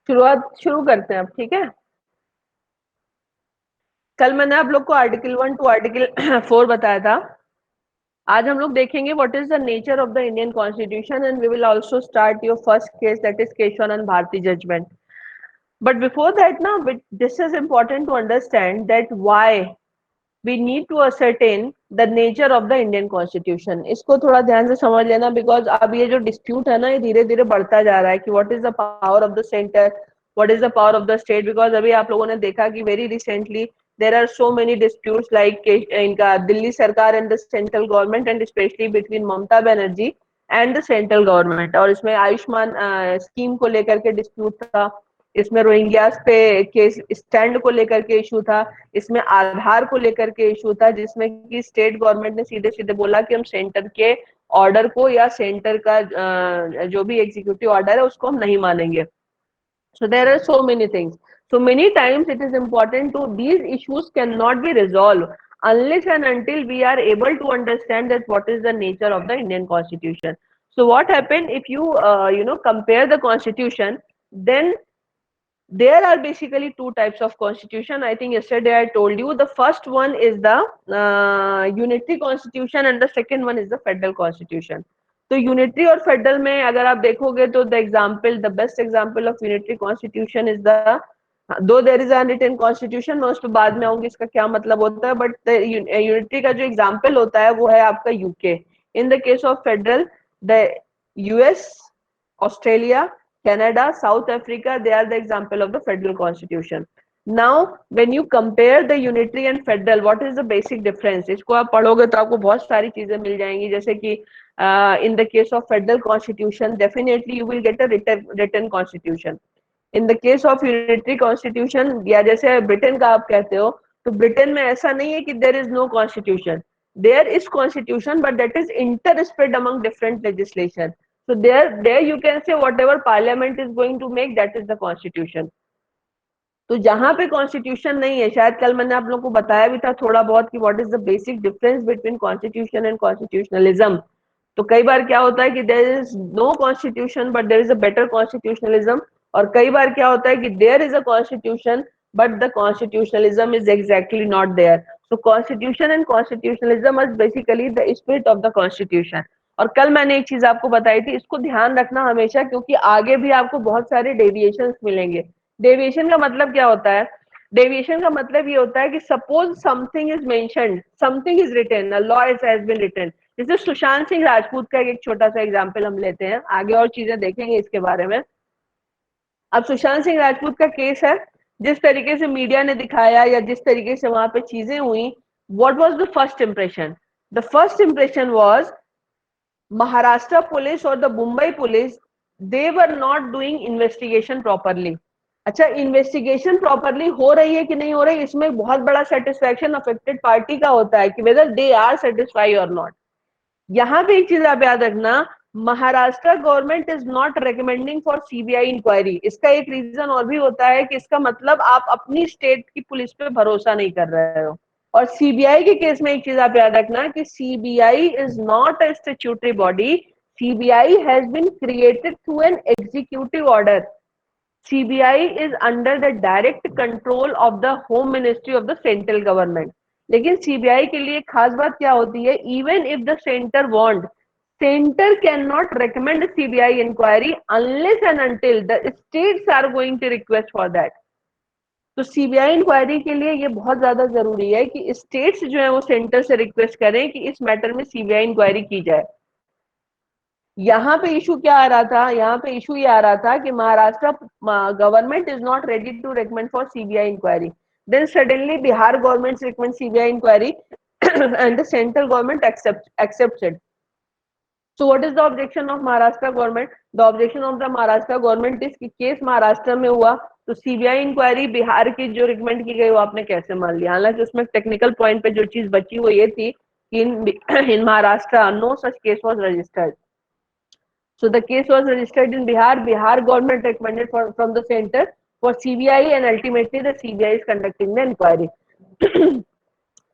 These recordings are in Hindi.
शुरू करते हैं अब, ठीक है। कल मैंने आप लोग को आर्टिकल 1 टू आर्टिकल 4 बताया था। आज हम लोग देखेंगे what is the nature of the Indian constitution and we will also start your first case, that is Keshavananda Bharati judgment. But before that ना, this is important to understand that why we need to ascertain the nature of the Indian Constitution। इसको थोड़ा ध्यान से समझ लेना, बिकॉज अब ये जो डिस्प्यूट है ना, ये धीरे धीरे बढ़ता जा रहा है कि what is the power of the centre, what is the power of the state. Because अभी आप लोगों ने देखा कि very recently there are so many disputes like इनका दिल्ली सरकार and the central government and specially between Mamata Banerjee and the central government. और इसमें आयुष्मान स्कीम को लेकर के डिस्प्यूट था, इसमें रोहिंग्यास पे केस स्टैंड को लेकर के इशू था, इसमें आधार को लेकर के इशू था, जिसमें कि स्टेट गवर्नमेंट ने सीधे सीधे बोला कि हम सेंटर के ऑर्डर को या सेंटर का जो भी एग्जीक्यूटिव ऑर्डर है उसको हम नहीं मानेंगे। So there are so many things. So many times it is important to, these issues cannot be resolved unless and until we are able to understand that what is the nature of the Indian Constitution. So what happened if you compare the Constitution, then there are basically two types of constitution. I think yesterday I told you the first one is the unitary constitution and the second one is the federal constitution. तो यूनिटरी और फेडरल में अगर आप देखोगे तो the best example of unitary constitution is the, दो देयर इज अनरिटन कॉन्स्टिट्यूशन, मैं उस पर बाद में आऊंगी इसका क्या मतलब होता है, बट यूनिटरी का जो एग्जांपल होता है वो है आपका UK. In the case of federal, the US, Australia, Canada, South Africa, they are the example of the federal constitution. Now, when you compare the unitary and federal, what is the basic difference? इसको आप पढ़ोगे तो आपको बहुत सारी चीजें मिल जाएंगी, जैसे कि in the case of federal constitution, definitely you will get a written constitution. In the case of unitary constitution, या जैसे ब्रिटेन का आप कहते हो, तो ब्रिटेन में ऐसा नहीं है कि there is no constitution. There is constitution, but that is interspread among different legislation. So there you can say whatever parliament is going to make, that is the constitution. तो जहां पे कॉन्स्टिट्यूशन नहीं है, शायद कल मैंने आप लोगों को बताया भी था थोड़ा बहुत कि what is the basic difference between constitution and constitutionalism. तो कई बार क्या होता है कि there is no constitution but there is a better constitutionalism, और कई बार क्या होता है कि there is a constitution but the constitutionalism is exactly not there. So constitution and constitutionalism is basically the spirit of the constitution. और कल मैंने एक चीज आपको बताई थी, इसको ध्यान रखना हमेशा, क्योंकि आगे भी आपको बहुत सारे डेविएशन मिलेंगे। डेविएशन का मतलब क्या होता है? डेविएशन का मतलब ये होता है कि suppose something is mentioned, something is written, a law has been written. जैसे सुशांत सिंह राजपूत का एक छोटा सा एग्जांपल हम लेते हैं, आगे और चीजें देखेंगे इसके बारे में। अब सुशांत सिंह राजपूत का केस है, जिस तरीके से मीडिया ने दिखाया या जिस तरीके से वहां पे चीजें हुई, what was the first impression? The first impression was Maharashtra police और the Mumbai police, they were not doing investigation properly. अच्छा, इन्वेस्टिगेशन प्रॉपरली हो रही है कि नहीं हो रही, इसमें बहुत बड़ा सेटिस्फेक्शन अफेक्टेड पार्टी का होता है कि वेदर दे आर सेटिस्फाई और नॉट। यहाँ पे एक चीज आप याद रखना, Maharashtra government is not recommending for CBI inquiry. इसका एक रीजन और भी होता है कि इसका मतलब आप अपनी स्टेट की पुलिस पे भरोसा नहीं कर रहे हो। और सीबीआई के केस में एक चीज आप याद रखना कि CBI is not a statutory body, CBI has been created through an executive order. CBI is under the direct control of the home ministry of the central government. लेकिन सीबीआई के लिए खास बात क्या होती है, even if the centre want, centre can not recommend CBI inquiry unless and until the states are going to request for that। तो सीबीआई इंक्वायरी के लिए ये बहुत ज्यादा जरूरी है कि स्टेट्स जो है वो सेंटर से रिक्वेस्ट करें कि इस मैटर में सीबीआई इंक्वायरी की जाए। यहाँ पे इशू क्या आ रहा था? यहाँ पे इशू ये आ रहा था कि Maharashtra government is not ready to recommend for CBI inquiry, then suddenly Bihar government recommend CBI inquiry and the central government accepts it। So what is the objection of Maharashtra government? The objection of the Maharashtra government is कि केस महाराष्ट्र में हुआ तो सीबीआई इंक्वायरी बिहार की जो रिकमेंड की गई वो आपने कैसे मान लिया? हालांकि उसमें टेक्निकल पॉइंट पे जो चीज बची वो ये थी कि in Maharashtra no such case was registered. So the case was registered in Bihar. Bihar government recommended from the center for CBI and ultimately the CBI is conducting the inquiry.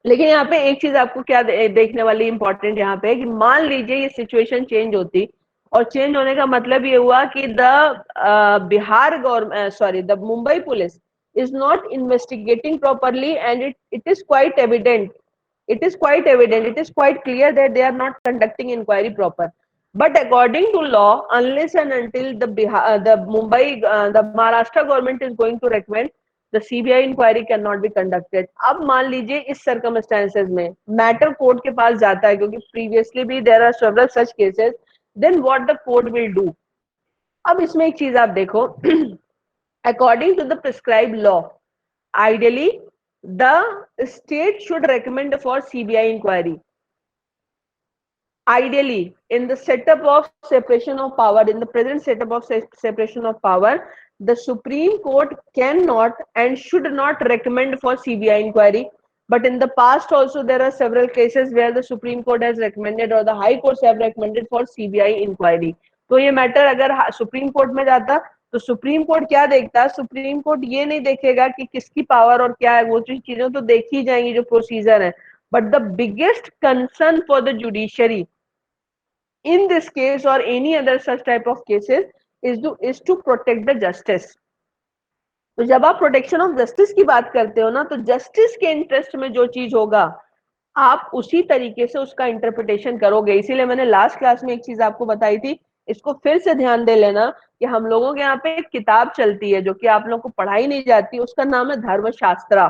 लेकिन यहाँ पे एक चीज आपको क्या देखने वाली इंपॉर्टेंट यहाँ पे है कि मान लीजिए ये सिचुएशन चेंज होती और चेंज होने का मतलब ये हुआ कि the Bihar government, sorry, the Mumbai police is not investigating properly, and it is quite evident, it is quite clear that they are not conducting inquiry proper. But according to law, unless and until the Mumbai, the Maharashtra government is going to recommend, the CBI inquiry cannot be conducted. अब मान लीजिए इस circumstances में मैटर कोर्ट के पास जाता है, क्योंकि previously भी there are several such cases, then what the court will do? अब इसमें एक चीज आप देखो, according to the prescribed law, ideally the state should recommend for CBI inquiry. Ideally, in the setup of separation of power, in the present setup of separation of power, the Supreme Court cannot and should not recommend for CBI inquiry. But in the past also there are several cases where the Supreme Court has recommended or the High Courts have recommended for CBI inquiry. तो ये मैटर अगर सुप्रीम कोर्ट में जाता तो सुप्रीम कोर्ट क्या देखता? सुप्रीम कोर्ट ये नहीं देखेगा कि किसकी पावर और क्या है, वो चीजें तो देखी जाएंगी जो प्रोसीजर है. But the biggest concern for the judiciary in this case or any other such type of cases is to protect the justice. तो जब आप प्रोटेक्शन ऑफ जस्टिस की बात करते हो ना, तो जस्टिस के इंटरेस्ट में जो चीज होगा आप उसी तरीके से उसका इंटरप्रिटेशन करोगे. इसीलिए मैंने लास्ट क्लास में एक चीज आपको बताई थी, इसको फिर से ध्यान दे लेना कि हम लोगों के यहाँ पे एक किताब चलती है जो कि आप लोगों को पढ़ाई नहीं जाती, उसका नाम है धर्मशास्त्रा.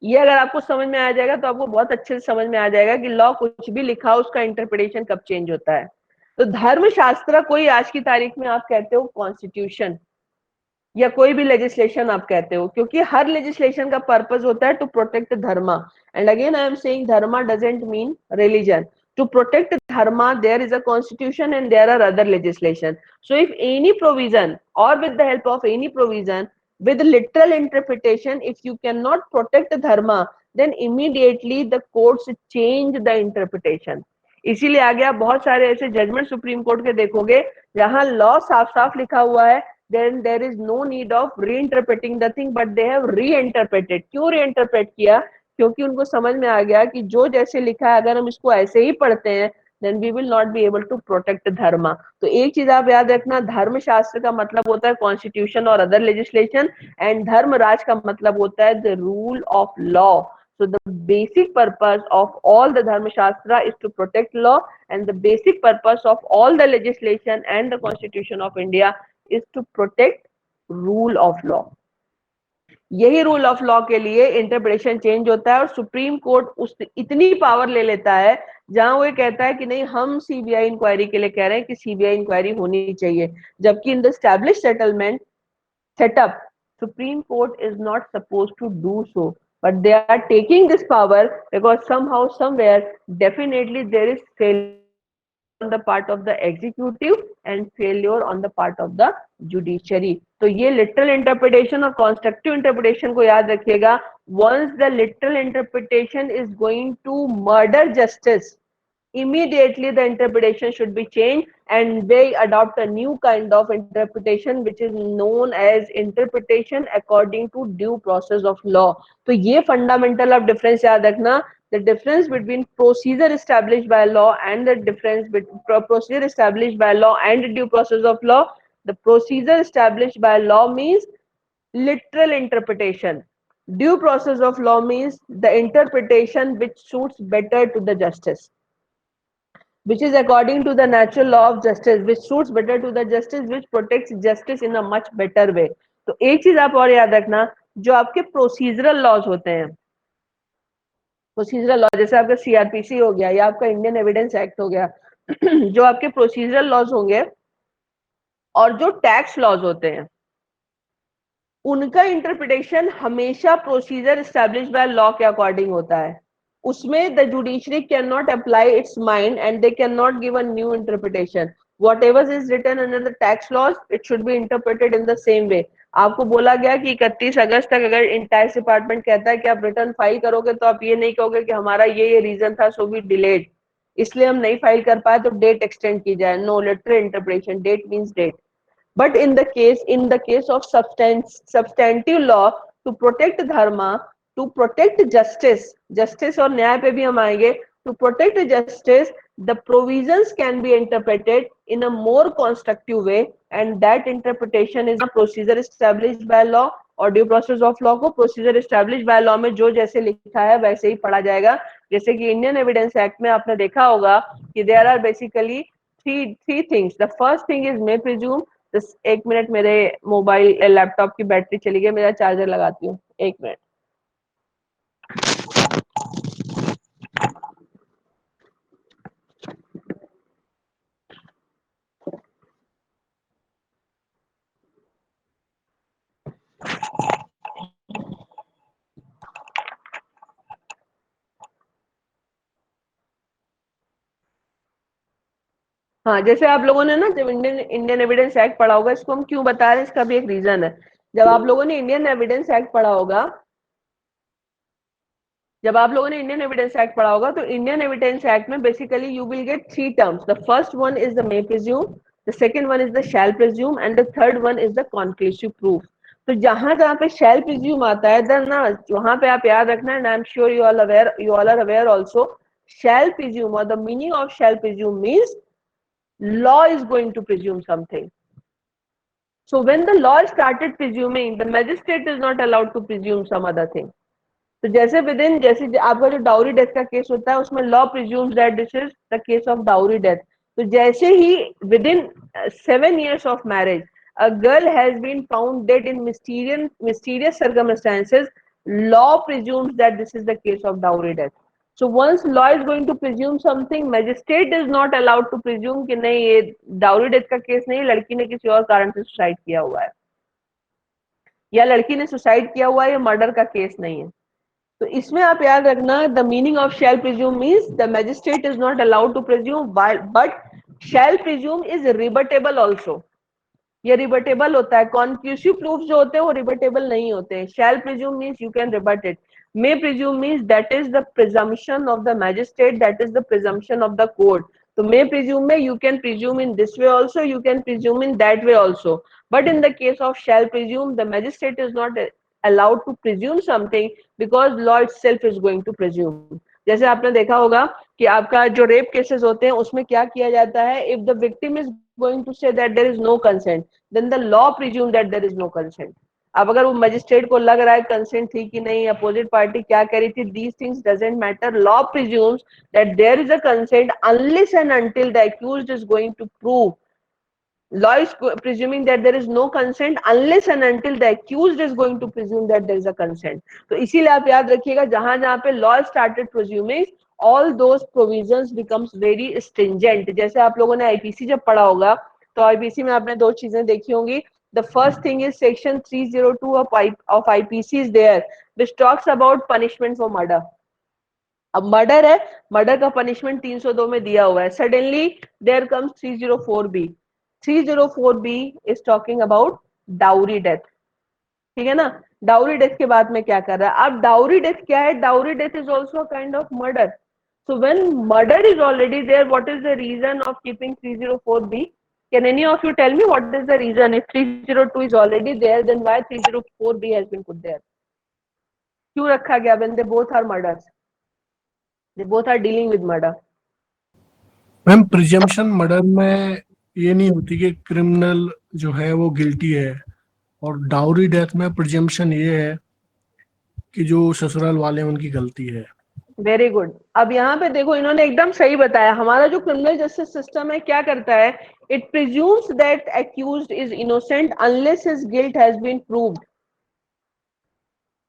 ये अगर आपको समझ में आ जाएगा तो आपको बहुत अच्छे से समझ में आ जाएगा कि लॉ कुछ भी लिखा हो उसका इंटरप्रिटेशन कब चेंज होता है. तो धर्मशास्त्र कोई आज की तारीख में आप कहते हो कॉन्स्टिट्यूशन या कोई भी लेजिस्लेशन आप कहते हो, क्योंकि हर लेजिस्लेशन का पर्पस होता है to protect dharma. And again I am saying dharma doesn't mean religion. To protect dharma, there is a constitution and there are other legislation. So if any provision or with the help of any provision with literal interpretation, if you cannot protect dharma, then immediately the courts change the interpretation. इसीलिए आगे आप बहुत सारे ऐसे जजमेंट सुप्रीम कोर्ट के देखोगे जहां लॉ साफ साफ लिखा हुआ है, then there is no need of reinterpreting the thing, but they have reinterpreted. क्यों reinterpret किया? क्योंकि उनको समझ में आ गया कि जो जैसे लिखा है अगर हम इसको ऐसे ही पढ़ते हैं then we will not be able to protect dharma. तो एक चीज आप याद रखना, धर्मशास्त्र का मतलब होता है कॉन्स्टिट्यूशन और अदर लेजिस्लेशन, एंड धर्मराज का मतलब होता है the rule of law. So the basic purpose of all the Dharma Shastra is to protect law, and the basic purpose of all the legislation and the Constitution of India is to protect rule of law. यही रूल ऑफ लॉ के लिए इंटरप्रिटेशन चेंज होता है और सुप्रीम कोर्ट उस इतनी पावर ले लेता है जहां वो कहता है कि नहीं, हम सीबीआई इंक्वायरी के लिए कह रहे हैं कि सीबीआई इंक्वायरी होनी चाहिए, जबकि in the established settlement setup Supreme Court is not supposed to do so, but they are taking this power because somehow somewhere definitely there is failure on the part of the executive and failure on the part of the judiciary. तो ये literal interpretation और constructive interpretation को याद रखिएगा. Once the literal interpretation is going to murder justice, immediately the interpretation should be changed and they adopt a new kind of interpretation which is known as interpretation according to due process of law. तो ये fundamental of difference याद रखना, the difference between procedure established by law and the difference between procedure established by law and due process of law. The procedure established by law means literal interpretation. Due process of law means the interpretation which suits better to the justice, which is according to the natural law of justice, which suits better to the justice, which protects justice in a much better way. तो एक चीज आप और याद रखना, जो आपके प्रोसीजरल लॉज होते हैं, प्रोसीजरल लॉ जैसे आपका सीआरपीसी हो गया या आपका इंडियन एविडेंस एक्ट हो गया, जो आपके प्रोसीजरल लॉज होंगे और जो टैक्स लॉज होते हैं उनका इंटरप्रिटेशन हमेशा प्रोसीजर एस्टैब्लिश्ड बाय लॉ के अकॉर्डिंग होता है. उसमें the judiciary can not apply it's mind and they can not give a new interpretation. whatever is written under the tax laws, it should be interpreted in the same way. आपको बोला गया कि 31 अगस्त तक अगर इन टैक्स डिपार्टमेंट कहता है कि आप रिटर्न फाइल करोगे तो आप ये नहीं कहोगे कि हमारा ये रीजन था सो वी डिलेड, इसलिए हम नहीं फाइल कर पाए तो डेट एक्सटेंड की जाए. No, literal interpretation, date means date. But in the case of substantive law, to protect dharma, to protect justice और न्याय पे भी हम आएंगे, to protect justice, the provisions can be interpreted in a more constructive way, and that interpretation is a procedure established by law. और ड्यू प्रोसेस ऑफ लॉ को प्रोसीजर एस्टेब्लिश बाय लॉ में जो जैसे लिखा है वैसे ही पढ़ा जाएगा. जैसे कि इंडियन एविडेंस एक्ट में आपने देखा होगा कि there are basically three things. The first thing is may presume. एक मिनट, मेरे मोबाइल लैपटॉप की बैटरी चली गई, मेरा चार्जर लगाती हूँ, एक मिनट. हाँ, जैसे आप लोगों ने ना जब इंडियन इंडियन एविडेंस एक्ट पढ़ा होगा, इसको हम क्यों बता रहे हैं, इसका भी एक रीजन है. जब आप लोगों ने इंडियन एविडेंस एक्ट पढ़ा होगा, जब आप लोगों ने इंडियन एविडेंस एक्ट पढ़ा होगा, तो इंडियन एविडेंस एक्ट में basically you will get three terms. The first one is the may presume, the second one is the shell presume, and the third one is the conclusive proof. तो जहां जहां पे शैल प्रिज्यूम आता है, देन ना वहां पे आप याद रखना, and I am sure you all are aware also. Shall presume और the meaning of shall presume means law is going to presume something. So when the law started presuming, the magistrate is not allowed to presume some other thing. तो जैसे विद इन, जैसे आपका जो डाउरी डेथ का केस होता है, उसमें law presumes that this is the case of dowry death. तो जैसे ही with in 7 years of marriage a girl has been found dead in mysterious circumstances, law presumes that this is the case of dowry death. So once law is going to presume something, magistrate is not allowed to presume कि नहीं ये डाउरी डेथ का केस नहीं, लड़की ने किसी और कारण से सुसाइड किया हुआ है, या लड़की ने सुसाइड किया हुआ है, ये मर्डर का केस नहीं है. तो इसमें आप याद रखना, the meaning of shall presume means the magistrate is not allowed to presume, but shall presume is rebuttable also. ये रिबटेबल होता है. कॉन्क्लूसिव प्रूफ जो होते हैं वो रिबटेबल नहीं होते. शैल presume means you can रिबट it. May presume means that is the presumption of the magistrate, that is the presumption of the court. तो मे प्रिज्यूम में you can presume in this way also, you can presume in that way also. But in the case of shall presume, the magistrate is not allowed to presume something because law itself is going to presume. जैसे आपने देखा होगा कि आपका जो रेप केसेस होते हैं उसमें क्या किया जाता है, if the victim is going to say that there is no consent, then the law presume that there is no consent. अब अगर वो मजिस्ट्रेट को लग रहा है कंसेंट थी कि नहीं, अपोजिट पार्टी क्या कह रही थी, these things doesn't matter. Law presumes that there is a consent unless and until the accused is going to prove. Law is presuming that there is no consent unless and until the accused is going to presume that there is a consent. तो इसीलिए आप याद रखिएगा, जहां जहां पे law started presuming, all those provisions becomes very stringent. जैसे आप लोगों ने आईपीसी जब पढ़ा होगा, तो आईपीसी में आपने दो चीजें देखी होंगी. The first thing is section 302 of IPC is there, which talks about punishment for murder. अब मर्डर है, मर्डर का पनिशमेंट 302 में दिया हुआ है. Suddenly there comes 304B. 304B is talking about dowry death. ठीक है ना. डाउरी डेथ के बाद में क्या कर रहा है. अब डाउरी डेथ क्या है, dowry death is also kind of murder. So when murder is already there, what is the reason of keeping 304B? Can any of you tell me what is the reason? If 302 is already there, then why 304B has been put there? क्यों रखा गया when they both are murders? They both are dealing with murder. Ma'am presumption murder में ये नहीं होती कि क्रिमिनल जो है वो गिल्टी है, और डाउरी डेथ में प्रिजम्पशन ये है कि जो ससुराल वाले हैं उनकी गलती है. Very good. अब यहाँ पे देखो, इन्होंने एकदम सही बताया. हमारा जो क्रिमिनल जस्टिस सिस्टम है क्या करता है, it presumes that accused is innocent unless his guilt has been proved.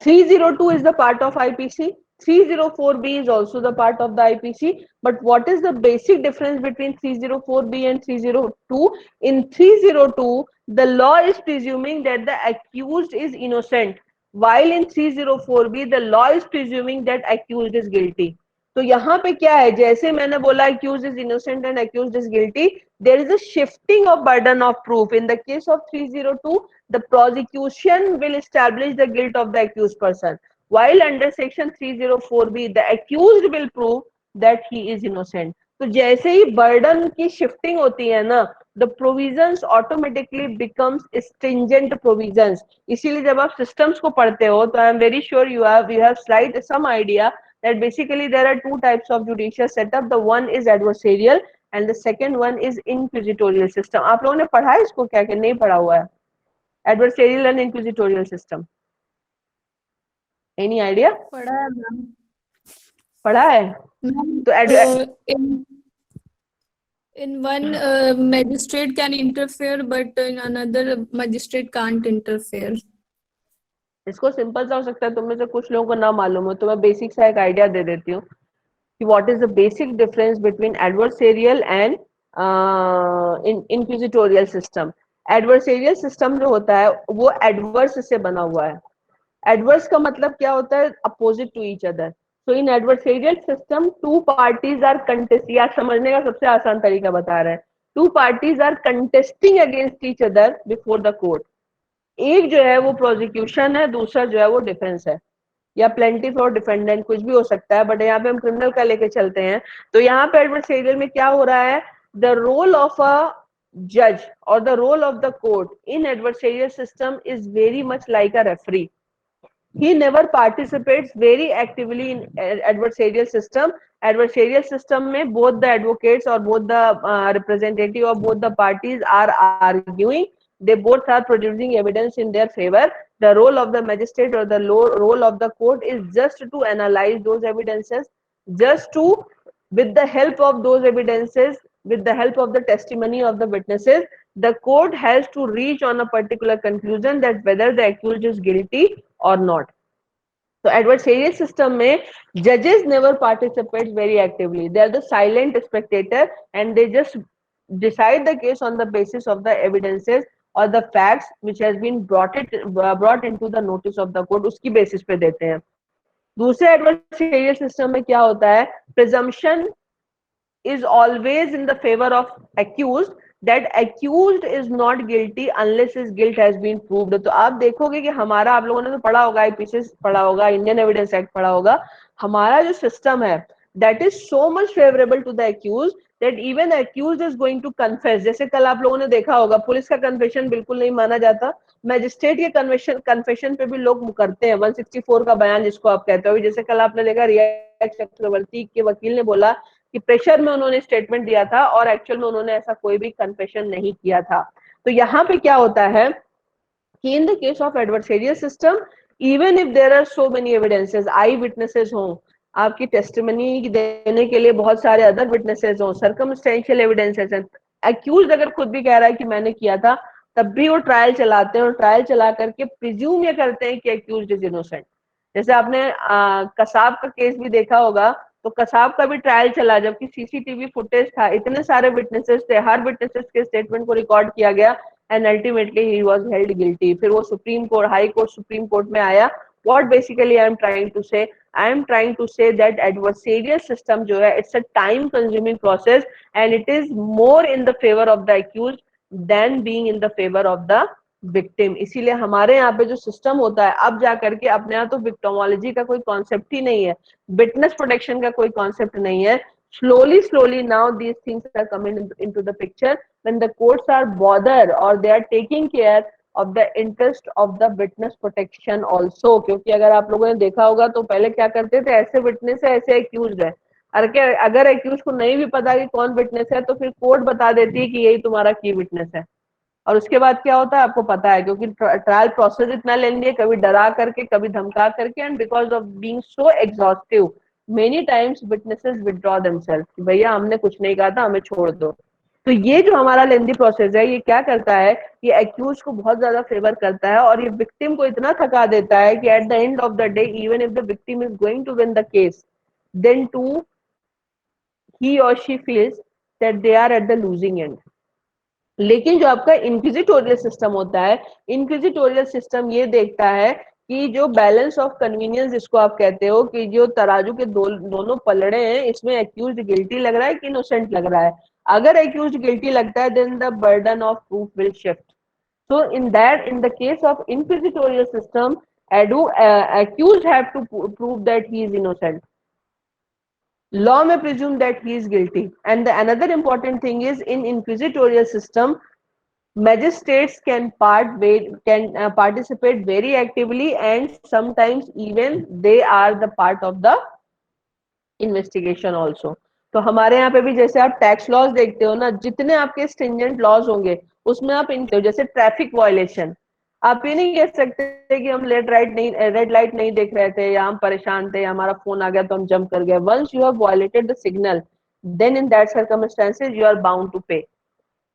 302 is the part of IPC. 304B is also the part of the IPC. But what is the basic difference between 304B and 302? In 302, the law is presuming that the accused is innocent, while in 304B, the law is presuming that accused is guilty. तो यहाँ पे क्या है, जैसे मैंने बोला accused is innocent and accused is guilty, there is a shifting of burden of proof. In the case of 302, the prosecution will establish the guilt of the accused person, while under section 304B, the accused will prove that he is innocent. तो जैसे ही बर्डन की शिफ्टिंग होती है ना, the provisions automatically becomes stringent provisions. इसीलिए जब आप सिस्टम्स को पढ़ते हो, तो I am very sure you have slight some idea that basically there are two types of judicial setup. The one is adversarial and the second one is inquisitorial system. आप लोगों ने पढ़ा है इसको क्या, कि नहीं पढ़ा हुआ है? Adversarial and inquisitorial system. Any idea? पढ़ा है मैम। पढ़ा है? तो in one magistrate can interfere but in another magistrate can't interfere. इसको सिंपल सा हो सकता है तुम में से कुछ लोगों को ना मालूम हो, तो मैं बेसिक सा एक आइडिया दे देती हूँ कि what is the basic difference between adversarial and inquisitorial system. Adversarial system जो होता है वो एडवर्स से बना हुआ है. एडवर्स का मतलब क्या होता है? Opposite to each other. So in adversarial system two parties are contesting. आप समझने का सबसे आसान तरीका बता रहे हैं. Two parties are contesting against each other before the court. एक जो है वो प्रोसिक्यूशन है, दूसरा जो है वो डिफेंस है, या प्लेंटिफ और डिफेंडेंट कुछ भी हो सकता है, बट यहाँ पे हम क्रिमिनल का लेके चलते हैं. तो यहाँ पे एडवर्सेरियल में क्या हो रहा है? द रोल ऑफ अ जज और the role of the court in adversarial system is very much like a referee. He never participates very actively in adversarial system. Adversarial system में both the advocates or both the representative of both the parties are arguing. They both are producing evidence in their favor. The role of the magistrate or the role of the court is just to analyze those evidences, just to, with the help of those evidences, with the help of the testimony of the witnesses, the court has to reach on a particular conclusion that whether the accused is guilty or not. So adversarial system में judges never participate very actively. They are the silent spectator and they just decide the case on the basis of the evidences or the facts which has been brought into the notice of the court. उसकी basis पे देते हैं. दूसरे adversarial system में क्या होता है? Presumption is always in the favor of accused, that accused is not guilty unless his guilt has been proved. तो आप देखोगे कि हमारा, आप लोगों ने तो पढ़ा होगा, आईपीसी पढ़ा होगा, इंडियन एविडेंस एक्ट पढ़ा होगा, हमारा जो सिस्टम है that is so much favorable to the accused that even accused is going to confess. जैसे कल आप लोगों ने देखा होगा पुलिस का कन्फेशन बिल्कुल नहीं माना जाता, मैजिस्ट्रेट के कन्फेशन पे भी लोग करते हैं. 164 का बयान जिसको आप कहते हो, जैसे कल आपने देखा रिया चक्रवर्ती के वकील ने बोला कि प्रेशर में उन्होंने स्टेटमेंट दिया था और एक्चुअल में उन्होंने ऐसा कोई भी कन्फेशन नहीं किया था. तो यहाँ पे क्या होता है कि in the case of adversarial system, even if there are so many evidences, eye witnesses हों, आपकी टेस्टिमनी देने के लिए बहुत सारे अदर विटनेसेस हों, सर्कमस्टेंशियल एविडेंसेस हैं, एक्यूज अगर खुद भी कह रहा है कि मैंने किया था, तब भी वो ट्रायल चलाते हैं और ट्रायल चला करके प्रिज्यूम ये करते हैं कि एक्यूज इज इनोसेंट. जैसे आपने कसाब का केस भी देखा होगा, तो कसाब का भी ट्रायल चला, जबकि सीसीटीवी फुटेज था, इतने सारे विटनेसेस थे, हर विटनेसेस के स्टेटमेंट को रिकॉर्ड किया गया and ultimately he was held guilty. फिर वो supreme court, high court, supreme court में आया. What basically I am trying to say, I am trying to say that adversarial system जो है it's a time consuming process and it is more in the favour of the accuse than being in the favour of the victim. इसीलिए हमारे यहाँ पे जो सिस्टम होता है, अब जाकर के अपने यहाँ तो विक्टिमोलॉजी का कोई कॉन्सेप्ट ही नहीं है, विटनेस प्रोटेक्शन का कोई कॉन्सेप्ट नहीं है. slowly now these things are coming into the picture when the courts are bothered or they are taking care of the interest of the witness protection also. क्योंकि अगर आप लोगों ने देखा होगा तो पहले क्या करते थे, ऐसे विटनेस है, ऐसे एक्यूज है, अगर एक्यूज को नहीं भी पता कि कौन विटनेस है तो फिर कोर्ट बता देती है कि यही तुम्हारा की विटनेस है. और उसके बाद क्या होता है आपको पता है, क्योंकि ट्रायल प्रोसेस इतना लेंदी है, कभी डरा करके, कभी धमका करके, and because of being so exhaustive many times witnesses withdraw themselves कि भैया हमने कुछ नहीं कहा था, हमें छोड़ दो. तो ये जो हमारा लेंदी प्रोसेस है, ये क्या करता है, ये एक्यूज को बहुत ज्यादा फेवर करता है और ये विक्टिम को इतना थका देता है कि at the end of the day even if the victim is going to win the case, then too he or she feels that they are at the losing end. लेकिन जो आपका इंक्विजिटोरियल सिस्टम होता है, इंक्विजिटोरियल सिस्टम ये देखता है कि जो बैलेंस ऑफ कन्वीनियंस जिसको आप कहते हो, कि जो तराजू के दोनों पलड़े हैं, इसमें एक्यूज्ड गिल्टी लग रहा है कि इनोसेंट लग रहा है. अगर एक्यूज्ड गिल्टी लगता है then the burden of proof will shift. So in the case of inquisitorial system, accused have to prove that he is innocent. Law may presume that he is guilty. And the another important thing is, in inquisitorial system, magistrates can participate very actively and sometimes even they are the part of the investigation also. तो हमारे यहाँ पे भी जैसे आप टैक्स लॉज देखते हो ना, जितने आपके स्ट्रिंजेंट लॉज होंगे उसमें आप इन जैसे ट्रैफिक वायलेशन, आप ये नहीं कह सकते कि हम रेड लाइट नहीं देख रहे थे या हम परेशान थे या हमारा फोन आ गया तो हम जंप कर गए। Once you have violated the signal, then in that circumstances you are bound to pay.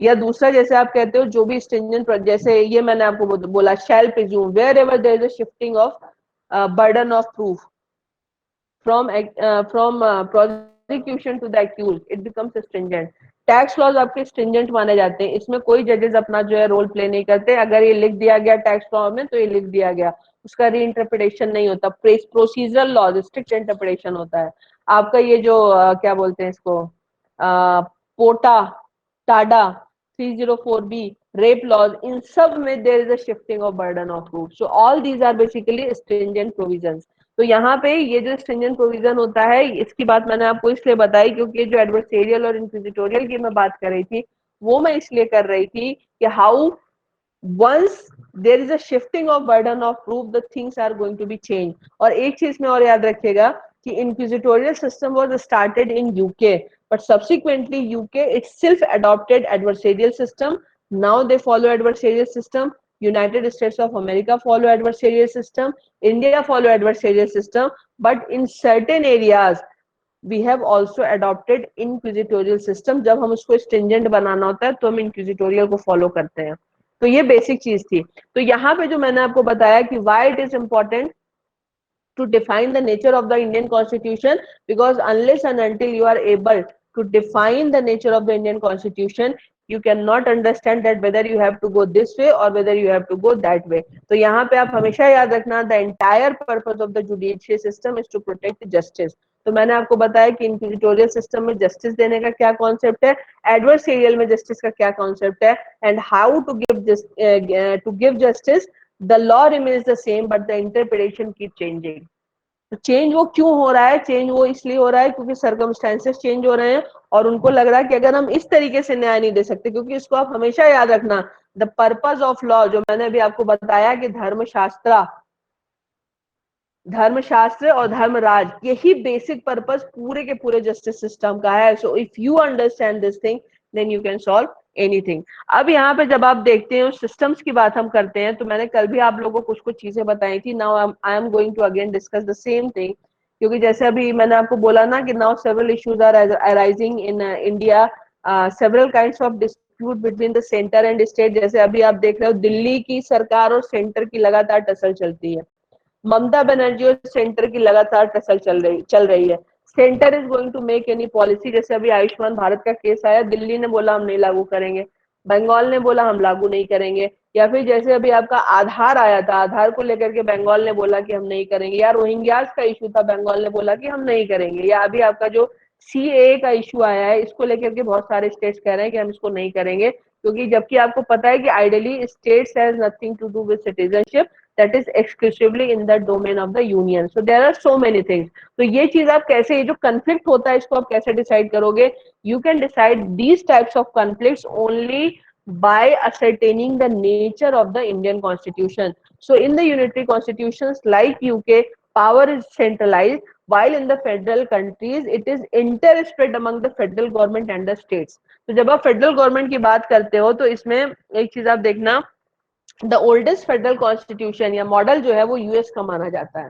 या दूसरा जैसे आप कहते हो जो भी स्ट्रिंजेंट, जैसे ये मैंने आपको बोला shall presume wherever there is a shifting of burden of proof from prosecution to the accused, it becomes stringent. Tax laws आपके स्ट्रिंजेंट माने जाते हैं, इसमें कोई जजेस अपना जो है रोल प्ले नहीं करते। अगर ये लिख दिया गया टैक्स लॉ में तो ये लिख दिया गया, उसका री इंटरप्रिटेशन नहीं होता। प्रोसीजरल लॉज स्ट्रिक्ट इंटरप्रिटेशन होता है। आपका ये जो क्या बोलते हैं इसको, POTA, TADA, 304B, rape laws, इन सब में there is a shifting of burden of proof. So all these are basically stringent provisions. तो यहाँ पे ये जो स्ट्रिंजेंट प्रोविजन होता है, इसकी बात मैंने आपको इसलिए बताई क्योंकि जो एडवर्सेरियल और इंक्विजिटोरियल की मैं बात कर रही थी वो मैं इसलिए कर रही थी कि how once there is a shifting of burden of proof, the things are going to be changed. और एक चीज में और याद रखिएगा कि inquisitorial system was started in UK, but subsequently UK itself adopted adversarial system. Now they follow adversarial system. United States of America follow adversarial system. India follow adversarial system. But in certain areas we have also adopted inquisitorial system. जब हम उसको stringent बनाना होता है तो हम inquisitorial को follow करते हैं। तो ये बेसिक चीज थी। तो यहाँ पे जो मैंने आपको बताया कि why it is important to define the nature of the Indian Constitution, because unless and until you are able to define the nature of the Indian Constitution, you cannot understand that whether you have to go this way or whether you have to go that way. तो यहाँ पे आप हमेशा याद रखना, the entire purpose of the judicial system is to protect justice. तो मैंने आपको बताया कि इंक्विजिटोरियल सिस्टम में जस्टिस देने का क्या कॉन्सेप्ट है, एडवर्सेरियल में जस्टिस का क्या कॉन्सेप्ट है, and how to give justice. The law remains the same but the interpretation keep changing. तो चेंज वो क्यों हो रहा है? चेंज वो इसलिए हो रहा है क्योंकि सर्कमस्टेंसेस चेंज हो रहे हैं और उनको लग रहा है कि अगर हम इस तरीके से न्याय नहीं दे सकते, क्योंकि इसको आप हमेशा याद रखना, द पर्पस ऑफ लॉ, जो मैंने अभी आपको बताया कि धर्मशास्त्र और धर्मराज, यही बेसिक पर्पस पूरे के पूरे जस्टिस सिस्टम का है। So if you understand this thing then you can solve anything. अब यहाँ पे जब आप देखते हैं सिस्टम्स की बात हम करते हैं, तो मैंने कल भी आप लोगों को कुछ कुछ चीजें बताई थी। Now I am going to again discuss the same thing, क्योंकि जैसे अभी मैंने आपको बोला ना कि now several issues are arising in India, several kinds of dispute between the centre and state. जैसे अभी आप देख रहे हो दिल्ली की सरकार और सेंटर की लगातार टसल चलती है, ममता बनर्जी और सेंटर की लगातार टसल चल रही है। Centre is going to make any policy, जैसे अभी आयुष्मान भारत का केस आया, दिल्ली ने बोला हम नहीं लागू करेंगे, बंगाल ने बोला हम लागू नहीं करेंगे। या फिर जैसे अभी आपका आधार आया था, आधार को लेकर के बंगाल ने बोला कि हम नहीं करेंगे। या रोहिंग्यास का इशू था, बंगाल ने बोला कि हम नहीं करेंगे। या अभी आपका जो सीएए का इशू आया है, इसको लेकर के बहुत सारे स्टेट्स कह रहे हैं कि हम इसको नहीं करेंगे, क्योंकि जबकि आपको पता है कि ideally states has nothing to do with citizenship, that is exclusively in the domain of the union. So there are so many things. तो ये चीज आप कैसे, ये जो conflict होता है इसको आप कैसे decide करोगे? You can decide these types of conflicts only by ascertaining the nature of the Indian Constitution. So in the unitary constitutions like UK, power is centralized, while in the federal countries it is interspread among the federal government and the states. तो जब आप federal government की बात करते हो तो इसमें एक चीज आप देखना, द ओल्डेस्ट फेडरल कॉन्स्टिट्यूशन या मॉडल जो है वो यूएस का माना जाता है।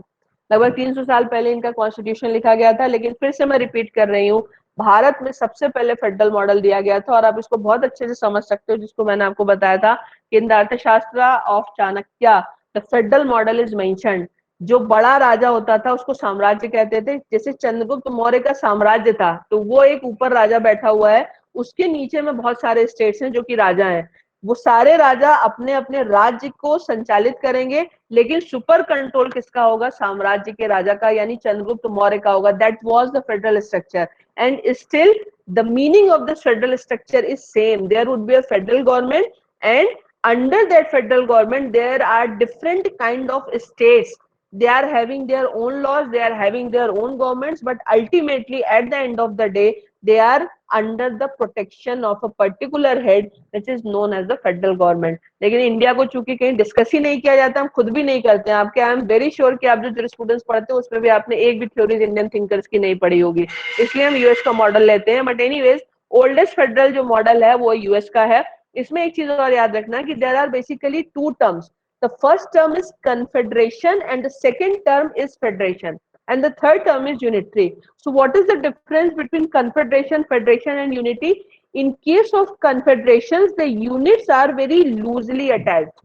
लगभग 300 साल पहले इनका कॉन्स्टिट्यूशन लिखा गया था, लेकिन फिर से मैं रिपीट कर रही हूँ, भारत में सबसे पहले फेडरल मॉडल दिया गया था। और आप इसको बहुत अच्छे से समझ सकते हो, जिसको मैंने आपको बताया था कि इन द अर्थशास्त्र of Chanakya the federal model is mentioned. जो बड़ा राजा होता था उसको साम्राज्य कहते थे। जैसे चंद्रगुप्त मौर्य का साम्राज्य था, तो वो एक ऊपर राजा बैठा हुआ है, उसके नीचे में बहुत सारे स्टेट्स हैं जो कि राजा हैं। वो सारे राजा अपने अपने राज्य को संचालित करेंगे, लेकिन सुपर कंट्रोल किसका होगा? साम्राज्य के राजा का, यानी चंद्रगुप्त मौर्य का होगा। That was the federal structure and still the meaning of the federal structure is same. There would be a federal government and under that federal government there are different kind of states. They are having their own laws, they are having their own governments, but ultimately at the end of the day they are under the protection of a particular head which is known as the federal government. लेकिन इंडिया को चूंकि कहीं डिस्कस ही नहीं किया जाता, हम खुद भी नहीं करते हैं. आपके आई एम वेरी श्योर कि आप जो जूरिस्प्रूडेंस पढ़ते हो उसमें भी आपने एक भी थ्योरीज इंडियन थिंकर्स की नहीं पढ़ी होगी, इसलिए हम यूएस का मॉडल लेते हैं. बट एनीवेज ओल्डेस्ट फेडरल जो मॉडल है वो यूएस का है. इसमें एक चीज और याद रखना कि there are basically two terms. The first term is confederation and the second term is federation and the third term is unitary. So what is the difference between confederation, federation and unity? In case of confederations, the units are very loosely attached.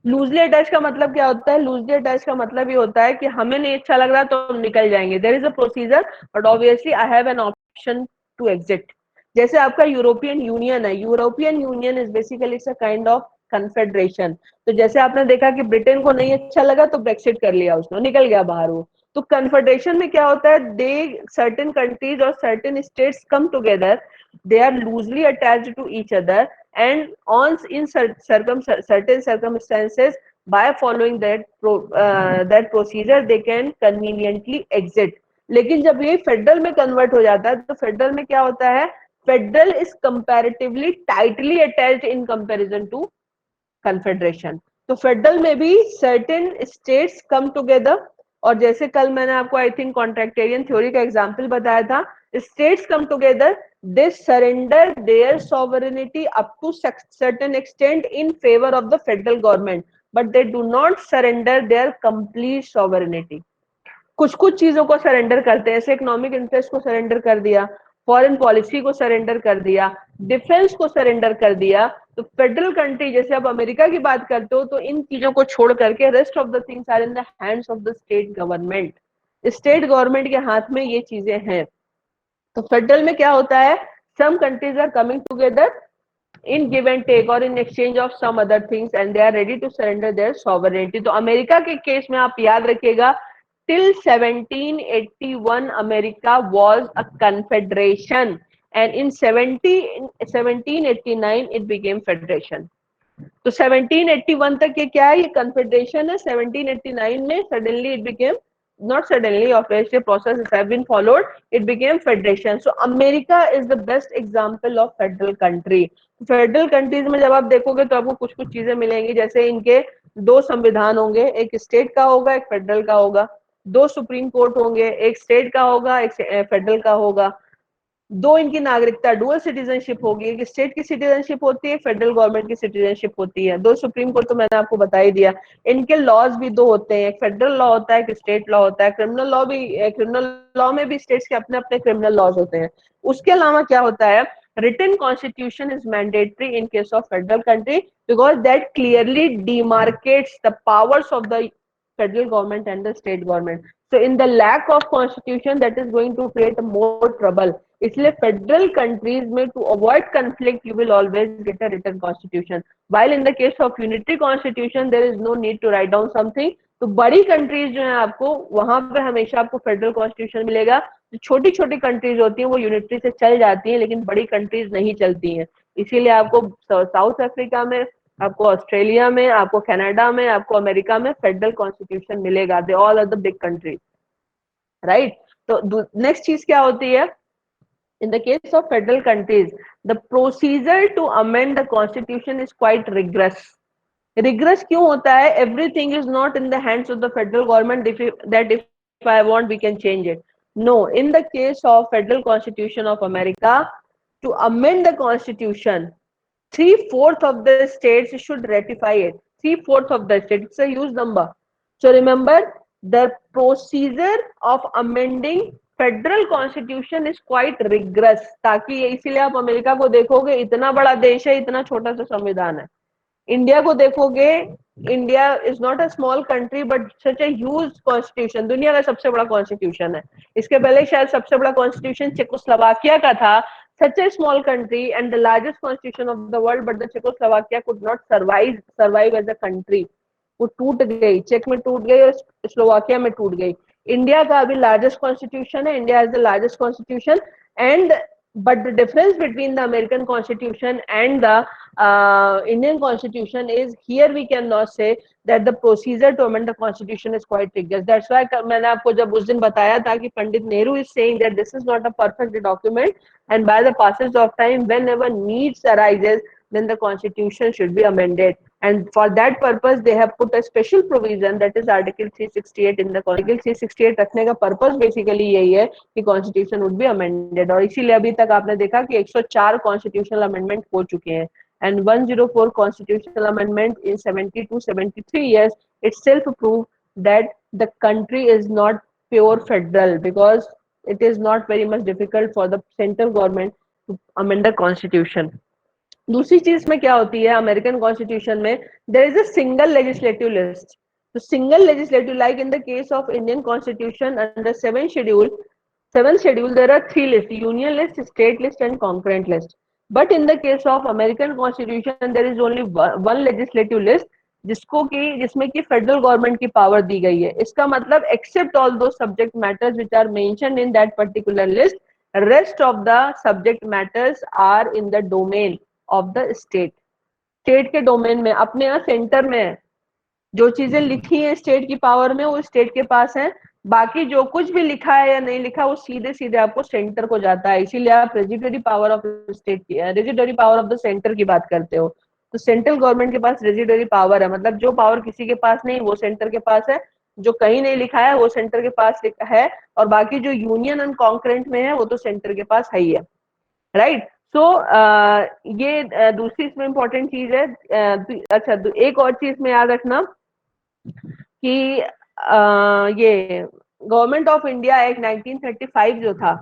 Loosely attach का मतलब क्या होता है? लूजली अटैच का मतलब ये होता है कि हमें नहीं अच्छा लग रहा तो हम निकल जाएंगे. There is a procedure but obviously I have an option to exit. जैसे आपका यूरोपियन यूनियन है, European Union is basically it's a kind of confederation. तो जैसे आपने देखा कि ब्रिटेन को नहीं अच्छा लगा तो ब्रेक्सिट कर लिया उसने, निकल गया बाहर वो. तो कन्फेडरेशन में क्या होता है? दे सर्टेन कंट्रीज और certain states come together, they are loosely attached to each other and on in certain circumstances by following that procedure they can conveniently exit. लेकिन जब ये फेडरल में कन्वर्ट हो जाता है तो फेडरल में क्या होता है? Federal is comparatively tightly attached in comparison to confederation. तो फेडरल में भी सर्टेन स्टेट्स कम टुगेदर, और जैसे कल मैंने आपको आई थिंक कॉन्ट्रैक्टेरियन थ्योरी का एग्जांपल बताया था, states come together, they surrender their sovereignty up to certain extent in favor of the federal government, but they do not surrender their complete sovereignty. कुछ कुछ चीजों को सरेंडर करते हैं, जैसे इकोनॉमिक इंटरेस्ट को सरेंडर कर दिया, फॉरेन पॉलिसी को सरेंडर कर दिया, डिफेंस को सरेंडर कर दिया. तो फेडरल कंट्री जैसे आप अमेरिका की बात करते हो तो इन चीजों को छोड़ करके rest of the things are in the hands of the state government. State government के हाथ में ये चीजें हैं. तो फेडरल में क्या होता है? Some countries are coming together in give and take or in exchange of some other things and they are ready to surrender their sovereignty. तो अमेरिका के केस में आप याद रखिएगा till 1781 America was a confederation and in 1789 it became federation. तो 1781 तक ये क्या है? ये confederation है. 1789 में suddenly it became, not suddenly, obviously processes have been followed, it became federation. So America is the best example of federal country. Federal countries में जब आप देखोगे तो आपको कुछ कुछ चीजें मिलेंगी, जैसे इनके दो संविधान होंगे, एक स्टेट का होगा एक फेडरल का होगा. दो सुप्रीम कोर्ट होंगे, एक स्टेट का होगा एक फेडरल का होगा. दो इनकी नागरिकता डुअल सिटीजनशिप होगी, एक स्टेट की सिटीजनशिप होती है, फेडरल गवर्नमेंट की सिटीजनशिप होती है. दो सुप्रीम कोर्ट तो मैंने आपको बता ही दिया. इनके लॉज भी दो होते हैं, एक फेडरल लॉ होता है एक स्टेट लॉ होता है. क्रिमिनल लॉ भी, क्रिमिनल लॉ में भी स्टेट्स के अपने अपने क्रिमिनल लॉज होते हैं. उसके अलावा क्या होता है? written constitution is mandatory in case of federal country because that clearly demarcates the powers of the federal government and the state government. So in the lack of constitution that is going to create more trouble. इसलिए फेडरल कंट्रीज में to avoid conflict you will always get a written constitution, while in the case of unitary constitution there is no need to write down something. तो बड़ी कंट्रीज जो है आपको वहां पे हमेशा आपको फेडरल कॉन्स्टिट्यूशन मिलेगा. जो छोटी छोटी कंट्रीज होती हैं वो यूनिटरी से चल जाती हैं लेकिन बड़ी कंट्रीज नहीं चलती हैं. इसीलिए आपको साउथ अफ्रीका में, आपको ऑस्ट्रेलिया में, आपको कनाडा में, आपको अमेरिका में फेडरल कॉन्स्टिट्यूशन मिलेगा. They all are the big countries, right. तो नेक्स्ट चीज क्या होती है? In the case of federal countries, the procedure to amend the constitution is quite rigorous. Rigorous क्यों होता है? Everything is not in the hands of the federal government that if I want we can change it. No, in the case of federal constitution of America, to amend the constitution, 3/4 of the states should ratify it. 3/4 of the states, it's a huge number. So remember, the procedure of amending federal constitution is quite rigorous. ताकि इसीलिए आप अमेरिका को देखोगे, इतना बड़ा देश है, इतना छोटा सा संविधान है. इंडिया को देखोगे, India is not a small country but such a huge constitution. दुनिया का सबसे बड़ा कॉन्स्टिट्यूशन है. इसके पहले शायद सबसे बड़ा कॉन्स्टिट्यूशन चेकोस्लोवाकिया का था. Such a small country and the largest constitution of the world, but the Czechoslovakia could not survive as a country. वो टूट गई, चेक में टूट गई और स्लोवाकिया में टूट गई. इंडिया का अभी लार्जेस्ट कॉन्स्टिट्यूशन है. India has the largest constitution and But the difference between the American Constitution and the Indian Constitution is here we cannot say that the procedure to amend the Constitution is quite rigorous. That's why मैंने आपको जब उस दिन बताया था कि Pandit Nehru is saying that this is not a perfect document, and by the passage of time, whenever needs arises, then the Constitution should be amended. And for that purpose, they have put a special provision, that is Article 368 in the Article 368 रखने का purpose basically यही है कि Constitution would be amended. और इसीलिए अभी तक आपने देखा कि 104 Constitutional Amendment हो चुके हैं, and 104 Constitutional Amendment in 72-73 years itself prove that the country is not pure federal, because it is not very much difficult for the central government to amend the Constitution. दूसरी चीज में क्या होती है अमेरिकन कॉन्स्टिट्यूशन में, there is a single legislative list. तो single legislative, like in the case of Indian constitution under seventh schedule there are three lists: union list, state list and concurrent list. But in the case of American Constitution there is only one legislative list जिसमें कि फेडरल गवर्नमेंट की पावर दी गई है. इसका मतलब except all those subject matters which are mentioned in that particular list, rest of the subject matters are in the domain of the state. State के डोमेन में, अपने यहाँ सेंटर में है, जो चीजें लिखी हैं स्टेट की पावर में वो स्टेट के पास है. बाकी जो कुछ भी लिखा है या नहीं लिखा वो सीधे सीधे आपको सेंटर को जाता है. इसीलिए आप रेजिडरी पावर ऑफ स्टेट की, residuary power of the centre की बात करते हो. तो सेंट्रल गवर्नमेंट के पास रेजिडरी पावर है, मतलब जो पावर किसी के पास नहीं वो सेंटर के पास है, जो कहीं नहीं लिखा है वो सेंटर के पास है, और बाकी जो यूनियन एंड कॉन्करेंट में है वो तो सेंटर के पास है ही है. राइट. सो ये दूसरी इसमें इंपॉर्टेंट चीज है. अच्छा, एक और चीज में याद रखना कि ये गवर्नमेंट ऑफ इंडिया एक्ट 1935 जो था,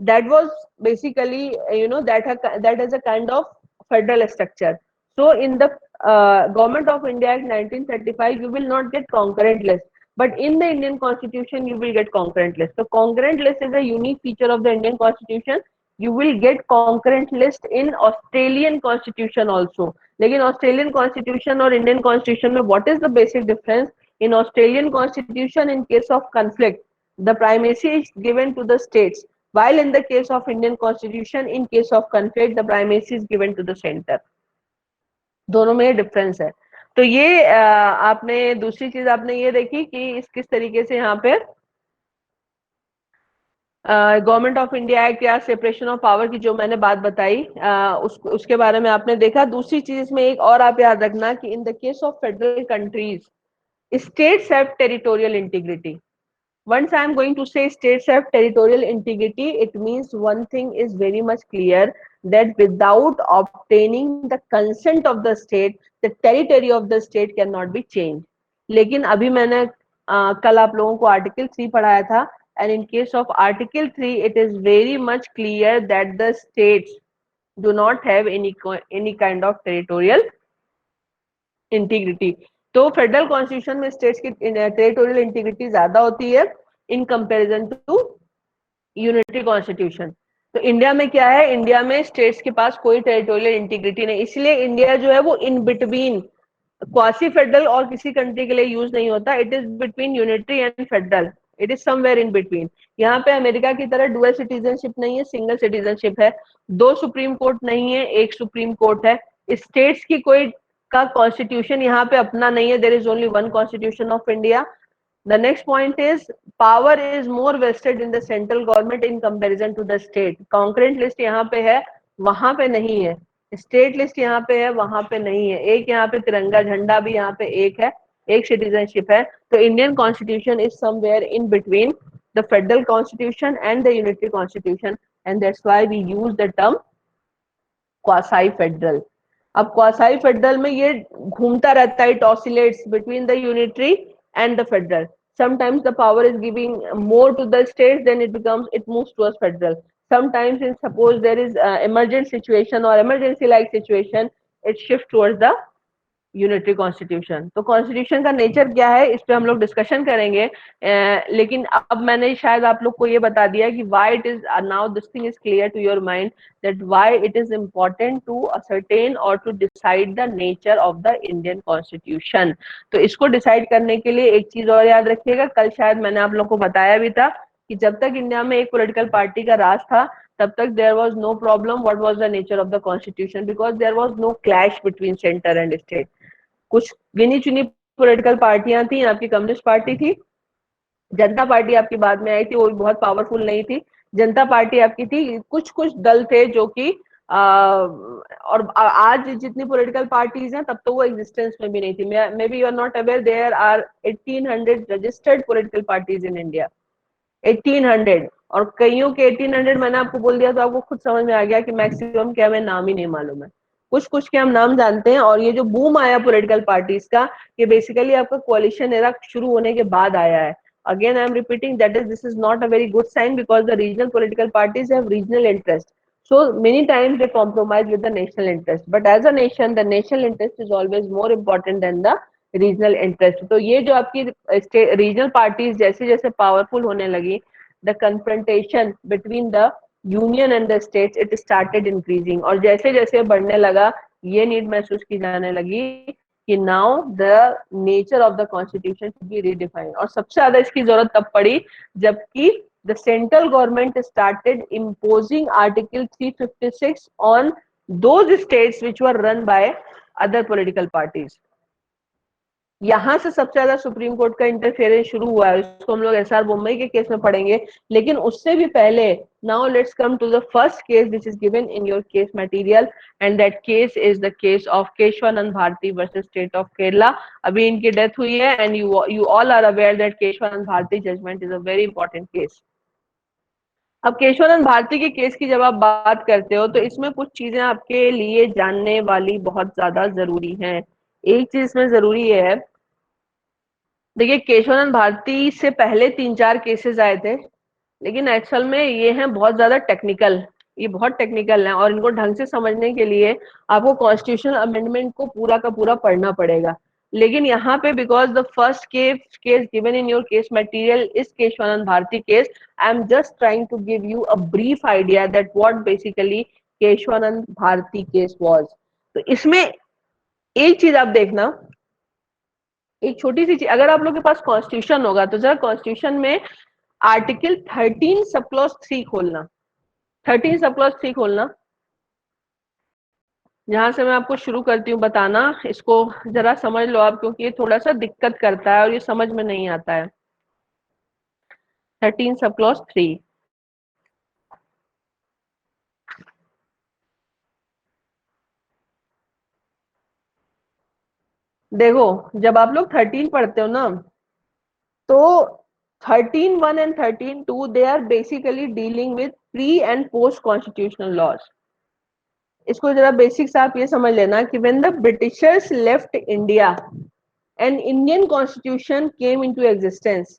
that was basically that is a kind of federal structure. So in the government of India act 1935 you will not get concurrent list, but in the Indian Constitution you will get concurrent list. So concurrent list is a unique feature of the Indian Constitution. You will get concurrent list in Australian Constitution also. लेकिन Australian Constitution और Indian Constitution में what is the basic difference? In Australian Constitution, in case of conflict, the primacy is given to the states, while in the case of Indian Constitution, in case of conflict, the primacy is given to the center. दोनों में डिफरेंस है. तो ये आपने दूसरी चीज आपने ये देखी कि इस किस तरीके से यहाँ पे गवर्नमेंट ऑफ इंडिया एक्ट या सेपरेशन ऑफ पावर की जो मैंने बात बताई उसके बारे में आपने देखा. दूसरी चीज इसमें एक और आप याद रखना कि in the case of federal countries, states have territorial integrity. Once I am going to say states have territorial integrity, it means one thing is very much clear, that without obtaining the consent of the state, the territory of the state cannot be changed. लेकिन अभी मैंने कल आप लोगों को आर्टिकल 3 पढ़ाया था, and in case of article 3 it is very much clear that the states do not have any kind of territorial integrity. तो फेडरल कॉन्स्टिट्यूशन में स्टेट्स की टेरिटोरियल इंटीग्रिटी ज्यादा होती है in comparison to unitary constitution. तो इंडिया में क्या है, इंडिया में स्टेट्स के पास कोई टेरिटोरियल इंटीग्रिटी नहीं, इसलिए इंडिया जो है वो इन बिटवीन क्वासी फेडरल और किसी कंट्री के लिए यूज नहीं होता. It is between unitary and federal, it is somewhere in between. यहाँ पे अमेरिका की तरह डुअल सिटीजनशिप नहीं है, सिंगल सिटीजनशिप है. 2 सुप्रीम कोर्ट नहीं है, 1 सुप्रीम कोर्ट है. स्टेट्स की कोई का कॉन्स्टिट्यूशन यहाँ पे अपना नहीं है. There is only one constitution of India. The next point is power is more vested in the central government in comparison to the state. Concurrent list यहाँ पे है, वहां पे नहीं है. स्टेट लिस्ट यहाँ पे है, वहां पे नहीं है. एक यहाँ पे तिरंगा झंडा भी यहाँ पे एक है, एक सिटीजनशिप है. तो Indian constitution is somewhere in between the federal constitution and the unitary constitution, and that's why we use the term quasi federal. अब क्वासाई फेडरल में ये घूमता रहता है, it oscillates between the unitary and the federal. Sometimes the power is giving more to the states, then it moves towards federal. Sometimes in suppose there is emergent situation or emergency like situation, it shifts towards the unitary constitution. तो कॉन्स्टिट्यूशन का नेचर क्या है इस पे हम लोग डिस्कशन करेंगे. लेकिन अब मैंने शायद आप लोग को ये बता दिया कि why it is now this thing is clear to your mind, that why it is important to ascertain or to decide the nature of the Indian constitution. तो इसको डिसाइड करने के लिए एक चीज और याद रखिएगा, कल शायद मैंने आप लोग को बताया भी था कि जब तक इंडिया में एक पॉलिटिकल पार्टी का राज था तब तक there was no problem what was the nature of the constitution, because there was no clash between centre and state. कुछ गिनी चुनी पॉलिटिकल पार्टियां थी, आपकी कम्युनिस्ट पार्टी थी, जनता पार्टी आपकी बाद में आई थी, वो भी बहुत पावरफुल नहीं थी, जनता पार्टी आपकी थी, कुछ कुछ दल थे जो कि और आज जितनी पॉलिटिकल पार्टीज हैं तब तो वो एग्जिस्टेंस में भी नहीं थी। Maybe you are not aware, there are 1800 registered political parties in India, 1800, और कईयों के 1800 मैंने आपको बोल दिया तो आपको खुद समझ में आ गया कि मैक्सिमम क्या हमें नाम ही नहीं मालूम है, कुछ कुछ के हम नाम जानते हैं। और ये जो बूम आया पॉलिटिकल पार्टीज का, ये बेसिकली आपका कोalition एरा शुरू होने के बाद आया है। Again, I am repeating that this is not a very good sign because the regional political parties have regional interest. So many times they compromise with the national interest. But as a nation, the national interest is always more important than the regional interest. तो ये जो आपकी regional parties जैसे जैसे powerful होने लगी, the confrontation between the union and the states it started increasing, और जैसे जैसे बढ़ने लगा ये नीड महसूस की जाने लगी कि now the nature of the constitution should be redefined. और सबसे ज्यादा इसकी जरूरत तब पड़ी जबकि the central government started imposing article 356 on those states which were run by other political parties. यहां से सबसे ज्यादा सुप्रीम कोर्ट का इंटरफेरेंस शुरू हुआ है, इसको हम लोग एसआर मुंबई के केस में पढ़ेंगे। लेकिन उससे भी पहले now let's come to the first case which is given in your case material, and that case is the case of Keshavananda Bharati versus state of Kerala. अभी इनकी डेथ हुई है and you all are aware that Keshavananda Bharati judgment is a very important case. अब केशवानंद भारती के केस की जब आप बात करते हो तो इसमें कुछ चीजें आपके लिए जानने वाली बहुत ज्यादा जरूरी हैं। एक चीज इसमें जरूरी है, देखिए केशवानंद भारती से पहले 3-4 केसेस आए थे, लेकिन एक्चुअल में ये हैं बहुत ज्यादा टेक्निकल, ये बहुत टेक्निकल हैं और इनको ढंग से समझने के लिए आपको कॉन्स्टिट्यूशनल अमेंडमेंट को पूरा का पूरा पढ़ना पड़ेगा। लेकिन यहाँ पे because the first case given in your case material is Keshavananda Bharati case, I am just trying to give you a brief idea that what basically Keshavananda Bharati case was. तो इसमें एक चीज आप देखना, एक छोटी सी चीज, अगर आप लोग के पास कॉन्स्टिट्यूशन होगा तो जरा कॉन्स्टिट्यूशन में आर्टिकल 13 सब क्लॉज 3 खोलना, 13 सब क्लॉज 3 खोलना, जहां से मैं आपको शुरू करती हूँ बताना, इसको जरा समझ लो आप क्योंकि ये थोड़ा सा दिक्कत करता है और ये समझ में नहीं आता है। 13 सब क्लॉज 3, देखो जब आप लोग 13 पढ़ते हो ना तो 13(1) and 13(2) they are basically dealing with pre and post constitutional laws। इसको जरा बेसिक्स आप ये समझ लेना कि when the Britishers left India and Indian constitution came into existence,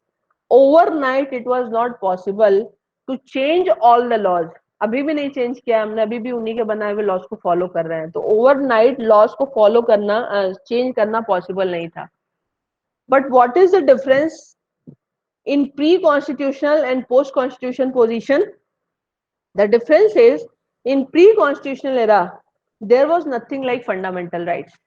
overnight it was not possible to change all the laws। अभी भी नहीं चेंज किया हमने, अभी भी उन्हीं के बनाए हुए लॉज को फॉलो कर रहे हैं, तो ओवरनाइट लॉज को फॉलो करना चेंज करना पॉसिबल नहीं था। But what is the difference in pre-constitutional and post-constitution position? The difference is in pre-constitutional era there was nothing like fundamental rights.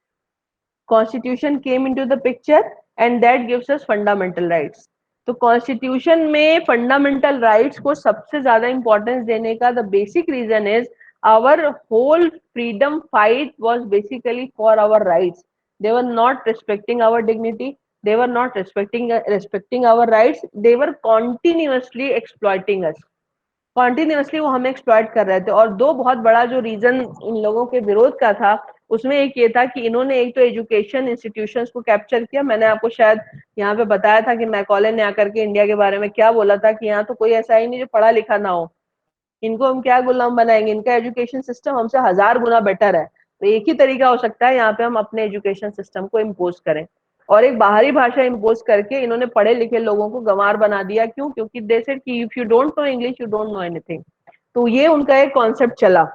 Constitution came into the picture and that gives us fundamental rights. तो कॉन्स्टिट्यूशन में फंडामेंटल राइट्स को सबसे ज्यादा इंपॉर्टेंस देने का the basic reason is our whole freedom fight was basically for our rights. They were not respecting our dignity, they were not respecting our rights, they were continuously exploiting us, continuously वो हमें एक्सप्लॉइट कर रहे थे। और दो बहुत बड़ा जो रीजन इन लोगों के विरोध का था उसमें एक ये था कि इन्होंने एक तो एजुकेशन इंस्टीट्यूशंस को कैप्चर किया। मैंने आपको शायद यहाँ पे बताया था कि मैकॉले ने आकर के इंडिया के बारे में क्या बोला था कि यहाँ तो कोई ऐसा ही नहीं जो पढ़ा लिखा ना हो, इनको हम क्या गुलाम बनाएंगे, इनका एजुकेशन सिस्टम हमसे 1000 गुना बेटर है। तो एक ही तरीका हो सकता है यहाँ पे हम अपने एजुकेशन सिस्टम को इम्पोज करें, और एक बाहरी भाषा इम्पोज करके इन्होंने पढ़े लिखे लोगों को गंवार बना दिया। क्यों? क्योंकि दे सेड कि if you don't know English you don't know anything. तो ये उनका एक कॉन्सेप्ट चला।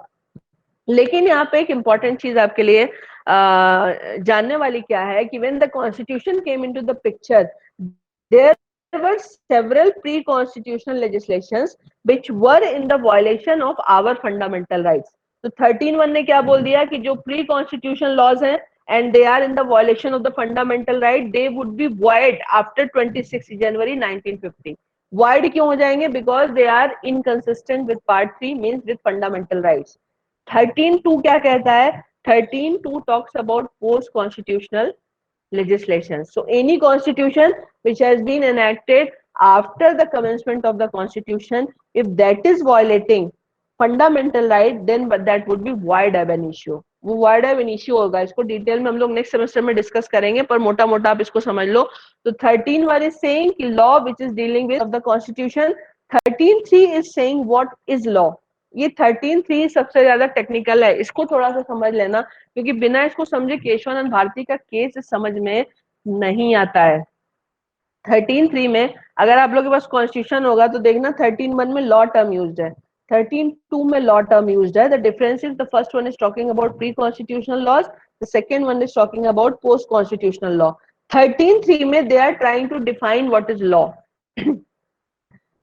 लेकिन यहाँ पे एक इंपॉर्टेंट चीज आपके लिए जानने वाली क्या है कि when the constitution came into the picture there were several pre-constitutional legislations which were in the violation of our fundamental rights। तो 13(1) ने क्या बोल दिया कि जो प्री कॉन्स्टिट्यूशन लॉज हैं and they are in the violation of the fundamental right, they would be void after 26 January 1950। void क्यों हो जाएंगे? because they are inconsistent with part 3 means with fundamental rights. 13.2 क्या कहता है? 13.2 talks about post constitutional legislation. So any constitution which has been enacted after the commencement of the constitution, if that is violating fundamental right, then that would be void ab initio. वो void ab initio होगा. इसको डिटेल में हम लोग नेक्स्ट सेमेस्टर में डिस्कस करेंगे, पर मोटा मोटा आप इसको समझ लो. तो 13.1 is saying कि law which is dealing with of the constitution. 13.3 is saying what is law. ये 13.3 सबसे ज्यादा टेक्निकल है, इसको थोड़ा सा समझ लेना, क्योंकि बिना इसको समझे केशवानंद भारती का केस समझ में नहीं आता है. 13.3 में अगर आप लोग के पास कॉन्स्टिट्यूशन होगा तो देखना 13.1 में लॉ टर्म यूज्ड है, 13.2 में लॉ टर्म यूज्ड है. The difference is the first one is talking about pre constitutional laws, the second one is talking about post constitutional law. 13.3 में they are trying to define what is law.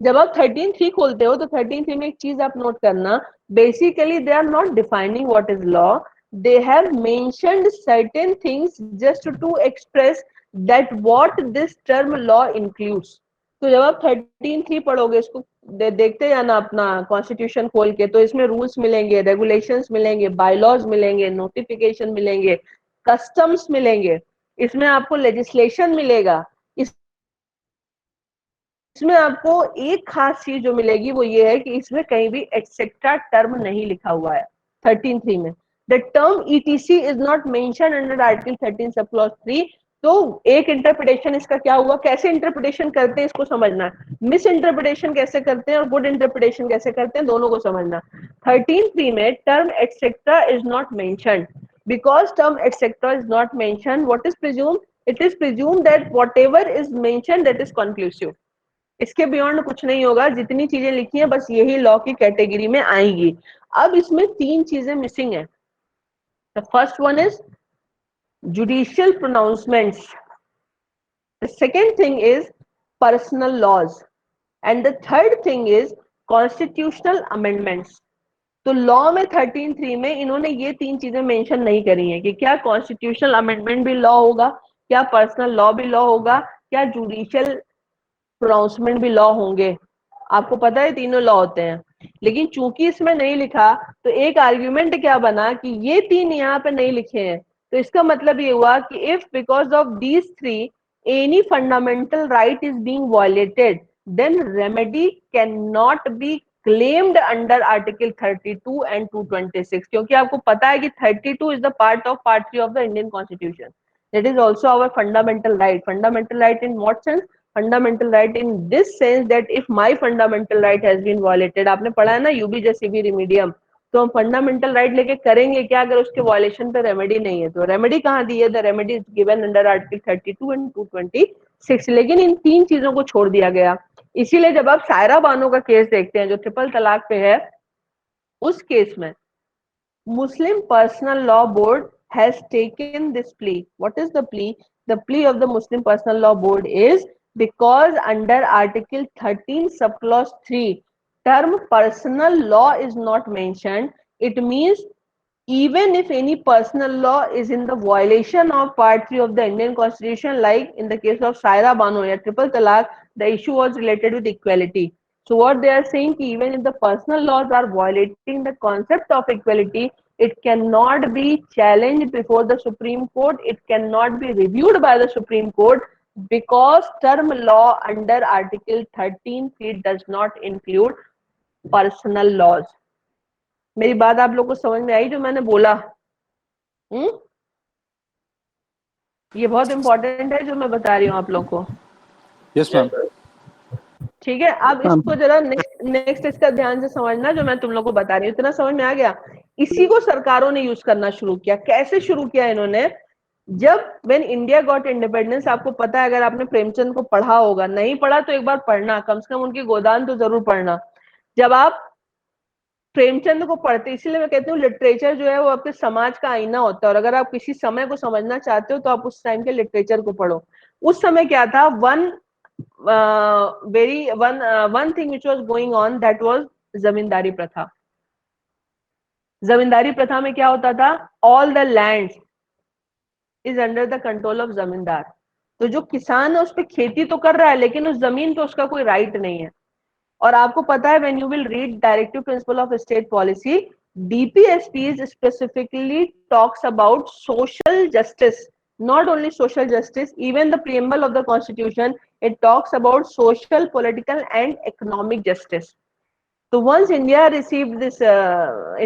जब आप 13.3 खोलते हो तो 13.3 में एक चीज आप नोट करना, basically they are not defining what is law, they have mentioned certain things just to express that what this term law includes. तो जब आप 13.3 पढ़ोगे, इसको देखते जाना अपना कॉन्स्टिट्यूशन खोल के, तो इसमें रूल्स मिलेंगे, रेगुलेशंस मिलेंगे, बायलॉज मिलेंगे, नोटिफिकेशन मिलेंगे, कस्टम्स मिलेंगे, इसमें आपको लेजिस्लेशन मिलेगा. इसमें आपको एक खास चीज जो मिलेगी वो ये है कि इसमें कहीं भी एक्सेट्रा टर्म नहीं लिखा हुआ है 13.3 में. The term etc is not mention under article 13 sub clause 3. तो एक इंटरप्रिटेशन इसका क्या हुआ, कैसे इंटरप्रिटेशन करते हैं इसको समझना, मिस इंटरप्रिटेशन कैसे करते हैं और गुड इंटरप्रिटेशन कैसे करते हैं, दोनों को समझना. 13.3 में term etcetera is not mentioned. because term etc is not mentioned, what is presumed? It is presumed that whatever is mentioned that is conclusive. इसके बियॉन्ड कुछ नहीं होगा, जितनी चीजें लिखी हैं बस यही लॉ की कैटेगरी में आएंगी. अब इसमें तीन चीजें मिसिंग है. The first one is judicial pronouncements, the second thing is personal laws, and the third thing is constitutional amendments. तो लॉ में 13.3 में इन्होंने ये तीन चीजें मेंशन नहीं करी हैं कि क्या कॉन्स्टिट्यूशनल अमेंडमेंट भी लॉ होगा, क्या पर्सनल लॉ भी लॉ होगा, क्या जुडिशियल प्रोनाउंसमेंट भी लॉ होंगे. आपको पता है तीनों लॉ होते हैं, लेकिन चूंकि इसमें नहीं लिखा तो एक आर्ग्यूमेंट क्या बना कि ये तीन यहाँ पे नहीं लिखे हैं, तो इसका मतलब ये हुआ कि if because of these three any fundamental right is being violated, then remedy can not be claimed under article 32 and 226. क्योंकि आपको पता है कि 32 is the part of part 3 of the Indian Constitution. That is also our fundamental right. Fundamental right in what sense? Fundamental right in this sense that if my fundamental right has been violated, आपने पढ़ा है ना यूबी जैसी भी रिमीडियम, तो हम फंडामेंटल राइट लेके करेंगे क्या अगर उसके वायलेशन पे रेमेडी नहीं है? तो रेमेडी कहाँ दी है? The remedy is given under article 32 and 226. लेकिन इन तीन चीजों को छोड़ दिया गया. इसीलिए जब आप सायरा बानो का केस देखते हैं जो ट्रिपल तलाक पे है, उस केस में Muslim Personal Law Board has taken this plea. What is the plea? The plea of the Muslim Personal Law Board is because under article 13 subclause 3 term personal law is not mentioned. It means even if any personal law is in the violation of part 3 of the Indian Constitution, like in the case of Saira Bano or triple talaq, the issue was related with equality. So what they are saying, even if the personal laws are violating the concept of equality, it cannot be challenged before the Supreme Court, it cannot be reviewed by the Supreme Court, because term law under article 13 does not include personal laws. मेरी बात आप लोग को समझ में आई जो मैंने बोला? ये बहुत इंपॉर्टेंट है जो मैं बता रही हूँ आप लोग को. Yes ma'am. ठीक है, अब इसको जरा नेक्स्ट इसका ध्यान से समझना जो मैं तुम लोग को बता रही हूँ. इतना समझ में आ गया? इसी को सरकारों ने यूज करना शुरू किया. कैसे शुरू किया इन्होंने? जब व्हेन इंडिया गॉट इंडिपेंडेंस, आपको पता है, अगर आपने प्रेमचंद को पढ़ा होगा, नहीं पढ़ा तो एक बार पढ़ना, कम से कम उनकी गोदान तो जरूर पढ़ना. जब आप प्रेमचंद को पढ़ते, इसीलिए मैं कहती हूँ लिटरेचर जो है वो आपके समाज का आईना होता है, और अगर आप किसी समय को समझना चाहते हो तो आप उस टाइम के लिटरेचर को पढ़ो. उस समय क्या था? One thing which was going on, that was zamindari प्रथा. जमींदारी प्रथा में क्या होता था? All the land is under the control of zamindar. तो जो किसान है उस पर खेती तो कर रहा है लेकिन उस जमीन पे उसका कोई राइट नहीं है। और आपको पता है when you will read directive principle of state policy, DPSPs specifically talks about social justice, not only social justice, even the preamble of the constitution, it talks about social, political and economic justice. So once India received this,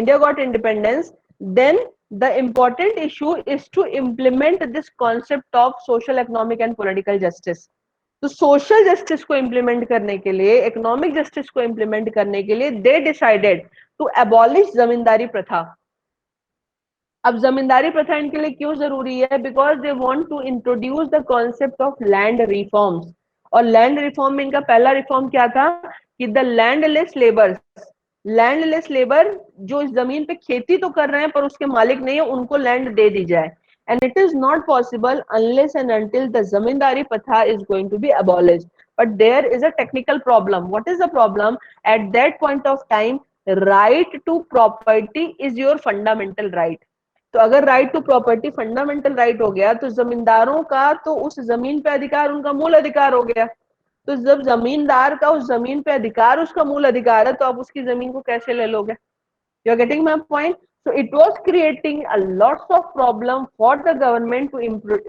India got independence, then the important issue is to implement this concept of social, economic and political justice. तो सोशल जस्टिस को इम्प्लीमेंट करने के लिए, इकोनॉमिक जस्टिस को इम्प्लीमेंट करने के लिए they decided to abolish zamindari प्रथा। अब जमींदारी प्रथा इनके लिए क्यों जरूरी है? Because they want to introduce the concept of land reforms. और लैंड रिफॉर्म में इनका पहला रिफॉर्म क्या था कि the landless labour, landless labour जो इस जमीन पे खेती तो कर रहे हैं पर उसके मालिक नहीं है, उनको लैंड दे दी जाए। And it is not possible unless and until the zamindari patha is going to be abolished. But there is a technical problem. What is the problem? At that point of time, right to property is your fundamental right. तो अगर right to property fundamental right हो गया तो जमींदारों का तो उस जमीन पे अधिकार उनका मूल अधिकार हो गया। तो जब जमींदार का उस जमीन पे अधिकार उसका मूल अधिकार है तो आप उसकी जमीन को कैसे ले लोगे? You're getting my point? So it was creating a lots of problem for the government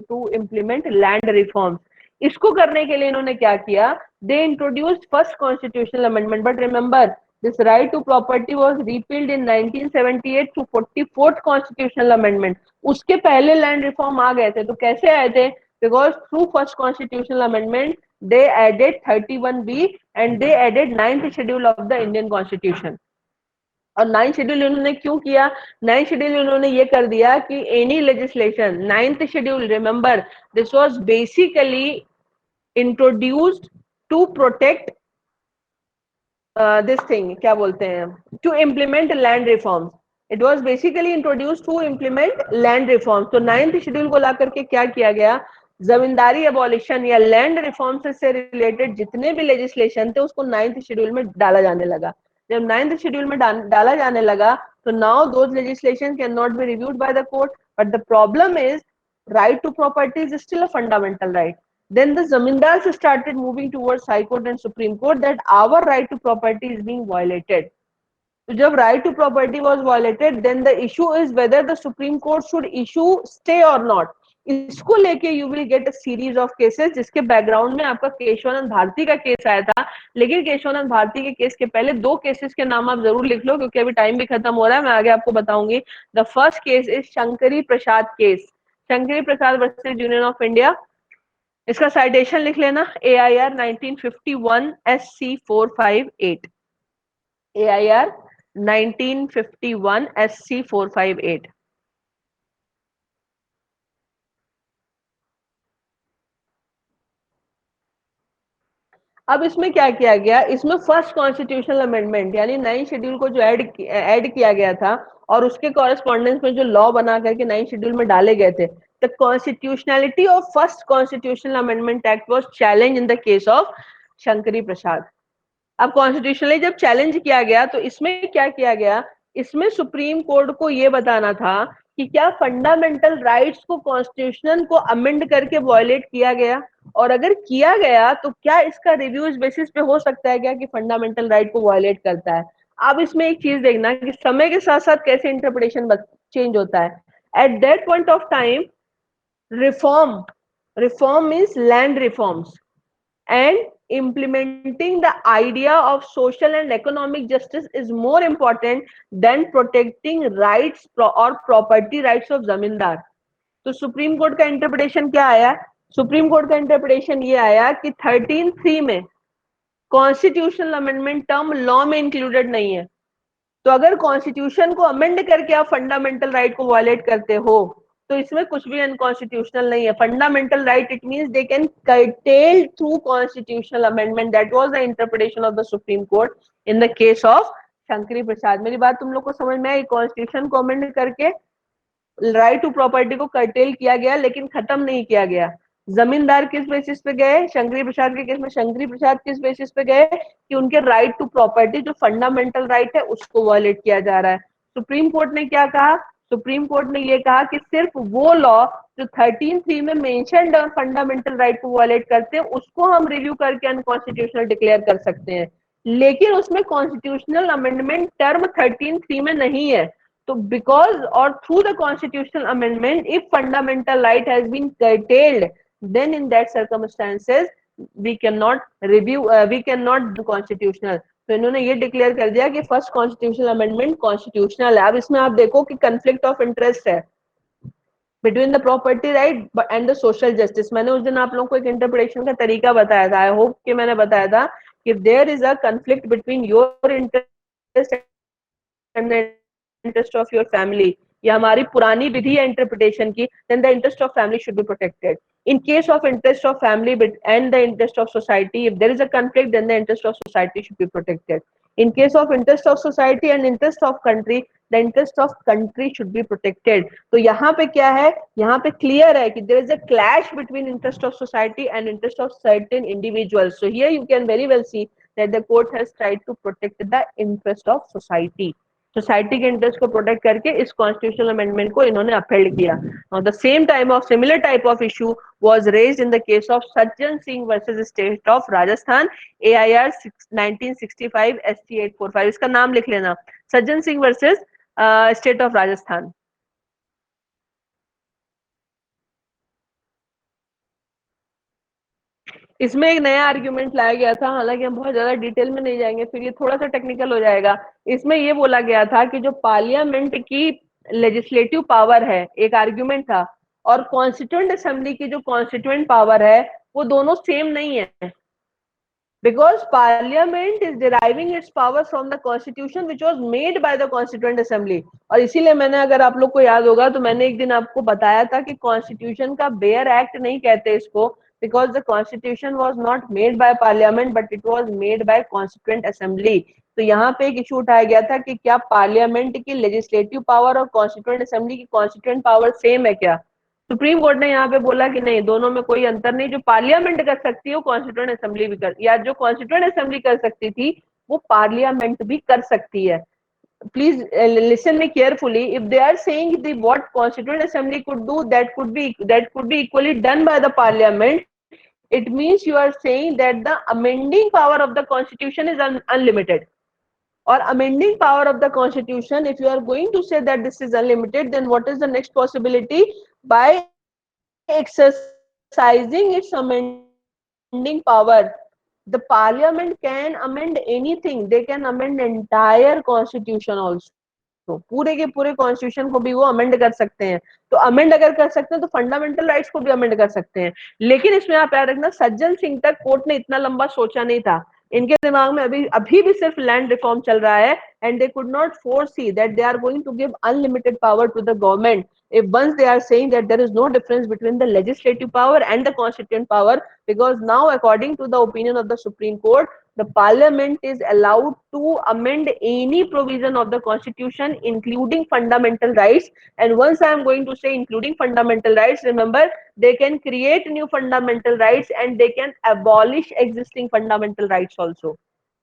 to implement land reforms. इसको करने के लिए इन्होंने क्या किया? They introduced first constitutional amendment, but remember this right to property was repealed in 1978 to 44th constitutional amendment. उसके पहले land reform आ गए थे। तो कैसे आए थे? Because through first constitutional amendment they added 31B and they added 9th schedule of the Indian Constitution. और 9th शेड्यूल इन्होंने क्यों किया? 9th शेड्यूल इन्होंने ये कर दिया कि any legislation, 9th schedule, remember this was basically introduced to protect this thing, क्या बोलते हैं, to implement land reforms. It was basically introduced to implement land reforms. तो 9th शेड्यूल को ला करके क्या किया गया? जमींदारी एबॉलिशन या लैंड रिफॉर्म्स से रिलेटेड जितने भी लेजिस्लेशन थे उसको 9th शेड्यूल में डाला जाने लगा। जब 9th शेड्यूल में डाला जाने लगा तो now those legislation can not be reviewed by the court, but the problem is right to property is still a fundamental right. Then the zamindars started moving towards High Court and Supreme Court that our right to property is being violated. So जब right to property was violated, then the issue is whether the Supreme Court should issue stay or not. इसको लेके you will get a series of cases जिसके बैकग्राउंड में आपका केशवानंद भारती का केस आया था। लेकिन केशवानंद भारती के केस के पहले दो केसेस के नाम आप जरूर लिख लो क्योंकि अभी टाइम भी खत्म हो रहा है, मैं आगे आपको बताऊंगी। The first case is Shankari Prasad case, Shankari Prasad versus union of India. इसका साइटेशन लिख लेना, AIR 1951 SC 458, AIR 1951 SC 458। अब इसमें क्या किया गया? इसमें फर्स्ट कॉन्स्टिट्यूशनल अमेंडमेंट यानी 9th शेड्यूल को जो ऐड किया गया था और उसके कॉरेस्पॉन्डेंस में जो लॉ बना करके 9th शेड्यूल में डाले गए थे, the constitutionality of first constitutional amendment act was challenge in the case of Shankari Prasad. अब कॉन्स्टिट्यूशनली जब चैलेंज किया गया तो इसमें क्या किया गया? इसमें सुप्रीम कोर्ट को यह बताना था कि क्या फंडामेंटल राइट्स को कॉन्स्टिट्यूशन को अमेंड करके वायलेट किया गया, और अगर किया गया तो क्या इसका रिव्यू इस बेसिस पे हो सकता है क्या कि फंडामेंटल राइट को वायलेट करता है। अब इसमें एक चीज देखना कि समय के साथ साथ कैसे इंटरप्रिटेशन चेंज होता है। At that point of time reform means land reforms and implementing the idea of social and economic justice is more important than protecting rights or property rights of zamindar. तो सुप्रीम कोर्ट का इंटरप्रिटेशन क्या आया? सुप्रीम कोर्ट का इंटरप्रिटेशन ये आया कि 13(3) में कॉन्स्टिट्यूशनल अमेंडमेंट टर्म लॉ में इंक्लूडेड नहीं है। तो अगर कॉन्स्टिट्यूशन को अमेंड करके आप फंडामेंटल राइट को वायलेट करते हो तो इसमें कुछ भी अनकॉन्स्टिट्यूशनल नहीं है। Fundamental right it means they can curtail through constitutional amendment. That was the interpretation of the supreme court in the case of Shankari Prasad. मेरी बात तुम लोग को समझ में आई? कॉन्स्टिट्यूशन को अमेंड करके राइट टू प्रॉपर्टी को कर्टेल किया गया लेकिन खत्म नहीं किया गया। जमींदार किस बेसिस पे गए? शंकरी प्रसाद के केस में शंकरी प्रसाद किस बेसिस पे गए कि उनके राइट टू प्रॉपर्टी जो फंडामेंटल राइट है उसको वायलेट किया जा रहा है। सुप्रीम कोर्ट ने क्या कहा? सुप्रीम कोर्ट ने ये कहा कि सिर्फ वो लॉ जो 13(3) में मेंशन्ड फंडामेंटल राइट को वायलेट करते हैं उसको हम रिव्यू करके अनकॉन्स्टिट्यूशनल डिक्लेयर कर सकते हैं, लेकिन उसमें कॉन्स्टिट्यूशनल अमेंडमेंट टर्म 13(3) में नहीं है। तो बिकॉज और through the constitutional amendment if fundamental right has been curtailed, then in that circumstances we cannot review, we cannot do constitutional। तो इन्होंने ये डिक्लेयर कर दिया कि फर्स्ट कॉन्स्टिट्यूशनल अमेंडमेंट कॉन्स्टिट्यूशनल है। अब इसमें आप देखो कि कंफ्लिक्ट ऑफ इंटरेस्ट है between the property right and the social justice. मैंने उस दिन आप लोगों को एक इंटरप्रिटेशन का तरीका बताया था, आई होप कि मैंने बताया था कि there is a conflict between your interest and the interest of your family. ये हमारी पुरानी विधि है इंटरप्रिटेशन की, then the interest of family should be protected. In case of interest of family and the interest of society, if there is a conflict, then the interest of society should be protected. In case of interest of society and interest of country, the interest of country should be protected. तो यहाँ पे क्या है, यहाँ पे clear है कि there is a clash between interest of society and interest of certain individuals. So here you can very well see that the court has tried to protect the interest of society. Society के इंटरेस्ट को प्रोटेक्ट करके इस कॉन्स्टिट्यूशनल अमेंडमेंट को इन्होंने अपहेल्ड किया। The same time of similar type of issue was raised in the case of Sajjan Singh versus state of Rajasthan, AIR 1965 ST 845। इसका नाम लिख लेना, Sajjan Singh versus state of Rajasthan. इसमें एक नया आर्ग्यूमेंट लाया गया था, हालांकि हम बहुत ज्यादा डिटेल में नहीं जाएंगे, फिर ये थोड़ा सा टेक्निकल हो जाएगा। इसमें ये बोला गया था कि जो पार्लियामेंट की लेजिस्लेटिव पावर है, एक आर्ग्यूमेंट था, और कॉन्स्टिट्यूएंट असेंबली की जो कॉन्स्टिट्यूएंट पावर है, वो दोनों सेम नहीं है। Because Parliament is deriving its power from the Constitution which was made by the Constituent Assembly। और इसीलिए मैंने, अगर आप लोग को याद होगा तो मैंने एक दिन आपको बताया था कि कॉन्स्टिट्यूशन का बेयर एक्ट नहीं कहते इसको, because the Constitution was not made by Parliament but it was made by Constituent Assembly। तो यहाँ पे एक इशू उठाया गया था कि क्या पार्लियामेंट की लेजिस्लेटिव पावर और कॉन्स्टिट्यूएंट असेंबली की कॉन्स्टिट्यूएंट पावर सेम है क्या। सुप्रीम कोर्ट ने यहाँ पे बोला कि नहीं, दोनों में कोई अंतर नहीं, जो पार्लियामेंट कर सकती है वो कॉन्स्टिट्यूएंट असेंबली भी कर, या जो कॉन्स्टिट्यूएंट असेंबली कर सकती थी वो पार्लियामेंट भी कर सकती है। Please listen me carefully. If they are saying the what constituent assembly could do, that could be equally done by the parliament, it means you are saying that the amending power of the constitution is unlimited. Or amending power of the constitution, if you are going to say that this is unlimited, then what is the next possibility? By exercising its amending power, the parliament can amend anything. They can amend entire constitution also. तो पूरे के पूरे कॉन्स्टिट्यूशन को भी वो अमेंड कर सकते हैं। तो अमेंड अगर कर सकते हैं तो फंडामेंटल राइट्स को भी अमेंड कर सकते हैं। लेकिन इसमें आप याद रखना, सज्जन सिंह तक कोर्ट ने इतना लंबा सोचा नहीं था। इनके दिमाग में अभी भी सिर्फ लैंड रिफॉर्म चल रहा है, and they could not foresee that they are going to give unlimited power to the government if once they are saying that there is no difference between the legislative power and the constituent power, because now according to the opinion of the Supreme Court, the parliament is allowed to amend any provision of the constitution including fundamental rights. And once I am going to say including fundamental rights, remember, they can create new fundamental rights and they can abolish existing fundamental rights also.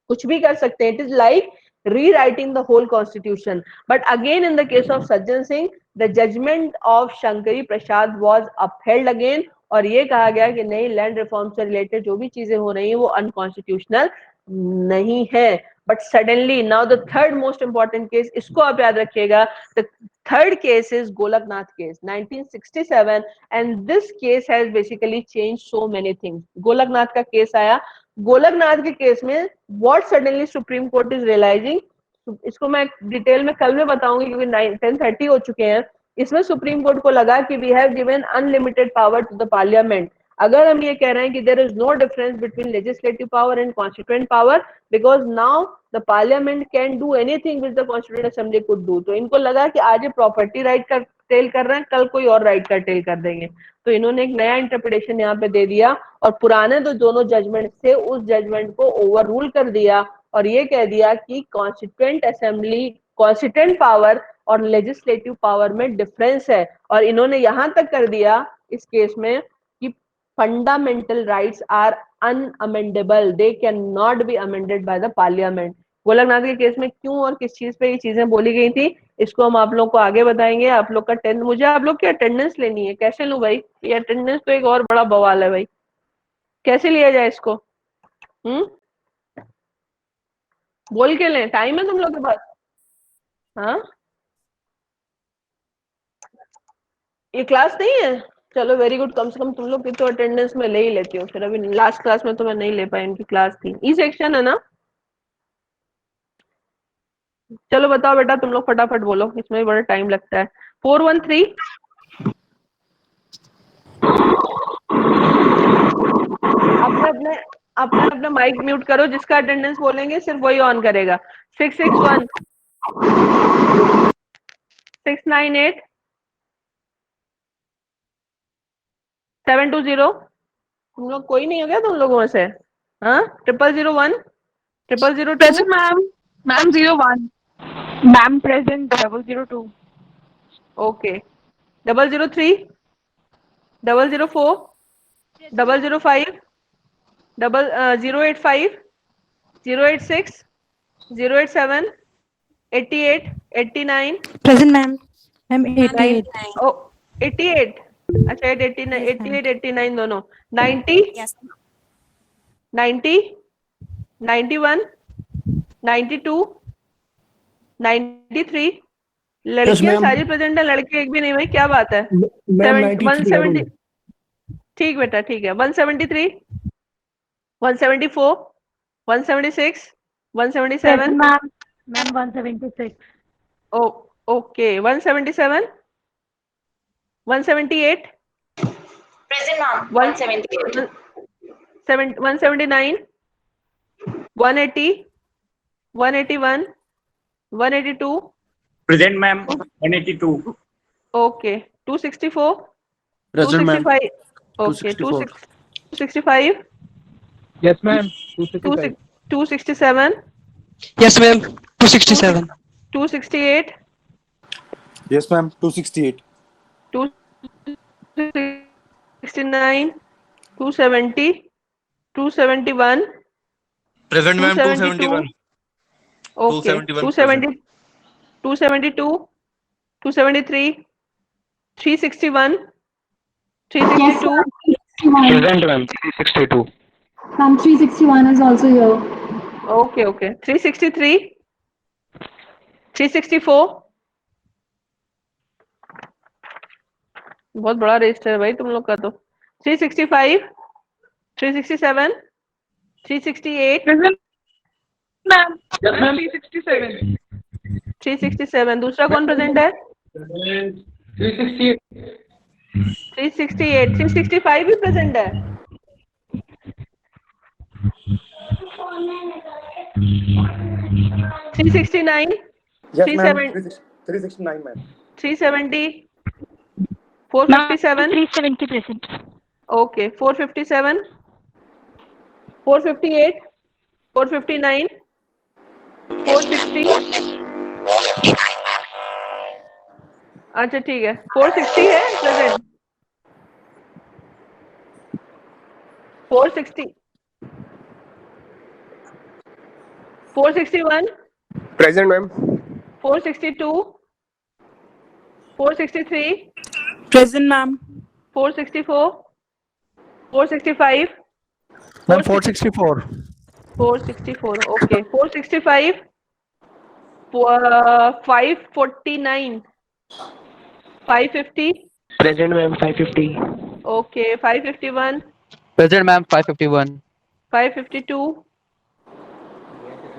कुछ भी कर सकते हैं। It is like rewriting the whole constitution. But again, in the case of Sajjan Singh, the judgment of Shankari Prasad was upheld again, और ये कहा गया कि नहीं, लैंड रिफॉर्म से रिलेटेड जो भी चीजें हो रही हैं वो अनकॉन्स्टिट्यूशनल नहीं है। But suddenly now the third most important case, इसको आप याद रखिएगा, the third case is Golaknath case 1967, and this case has basically change so many things. Golaknath का केस आया, गोलकनाथ के केस में what suddenly supreme court is realizing, इसको मैं डिटेल में कल में बताऊंगी क्योंकि 10:30 हो चुके हैं। इसमें सुप्रीम कोर्ट को लगा कि we have given unlimited power to the parliament. अगर हम ये कह रहे हैं कि there is no difference between legislative power and constituent power, because now the parliament can do anything which the constituent assembly could do, तो इनको लगा कि आज ये प्रॉपर्टी राइट का टेल कर रहे हैं, कल कोई और राइट का टेल कर देंगे। तो इन्होंने एक नया इंटरप्रिटेशन यहाँ पे दे दिया, और पुराने तो दोनों जजमेंट थे उस जजमेंट को ओवर रूल कर दिया, और ये कह दिया कि कॉन्स्टिट्यूएंट असेंबली, कॉन्स्टिट्यूएंट पावर और लेजिस्लेटिव पावर में डिफरेंस है। और इन्होंने यहां तक कर दिया इस केस में कि fundamental rights are unamendable, they can not be amended by the parliament. Golaknath के केस में क्यों और किस चीज पे ये चीजें बोली गई थी, इसको हम आप लोग को आगे बताएंगे। आप लोग का मुझे आप लोग की अटेंडेंस लेनी है। कैसे लूं भाई? ये अटेंडेंस तो एक और बड़ा बवाल है भाई। कैसे लिया जाए इसको? बोल के लें? टाइम है तुम लोग के पास? हाँ, ये क्लास नहीं है? चलो वेरी गुड, कम से कम तुम लोग की तो अटेंडेंस में ले ही लेती हो। फिर अभी लास्ट क्लास में तो मैं नहीं ले पाई, इनकी क्लास थी। ई सेक्शन है ना? चलो बताओ बेटा, तुम लोग फटाफट बोलो, इसमें भी बड़ा टाइम लगता है। 413। अपने अपने अपने अपना माइक म्यूट करो। जिसका अटेंडेंस बोलेंगे सिर्फ वही ऑन करेगा। 661, 698, 720। तुम लोग कोई नहीं हो गया तुम लोगों में से? हाँ, 0001, 0002। Present, ma'am. Ma'am, 01. Ma'am, present, 002. Okay, 003, 004, 005, 085, 086, 087, 88, 89, Present, ma'am. Ma'am, 88. 88। अच्छा, 89, Yes, ma'am. 88, 89 दोनों। 90, Yes. 90, 91, 92, 93। लड़कियां ma'am. सारी प्रेजेंट है, लड़के एक भी नहीं भाई, क्या बात है? मैम 93 170। ठीक बेटा, ठीक है। 173, 174, 176, 177। Present, ma'am. Ma'am, 176. Okay, 177, 178, Present, ma'am. 178. 179, 180, 181, 182। Present, ma'am. 182. Okay, 264, Present, ma'am. 265। Okay, 264. 265, Yes, ma'am. 265. 267, Yes, ma'am. 267. 268, Yes, ma'am. 268. 269, 270, 271, Present, ma'am. 272। 271. Okay, 270, 272, 273, 361, 362। Present, ma'am. 362. Ma'am, 361 is also here. Okay okay, 363, 364। बहुत बड़ा रजिस्टर है भाई तुम लोग का तो। 365, 367, 368, Present, ma'am. Yes, ma'am. 367. 367। दूसरा कौन प्रेजेंट है? 368. 368, 365 भी प्रेजेंट है। Three 69, Yes, 37, 369, ma'am. 370, 457। 370 present. Okay, 457, 458, 459, 460। अच्छा ठीक है, 460 है present. 460, 461, Present, ma'am. 462, 463, Present, ma'am. 464, 465, Ma'am, 464. 464। Okay, 465, 549, 550। Present, ma'am. 550. Okay, 551, Present, ma'am. 551. 552,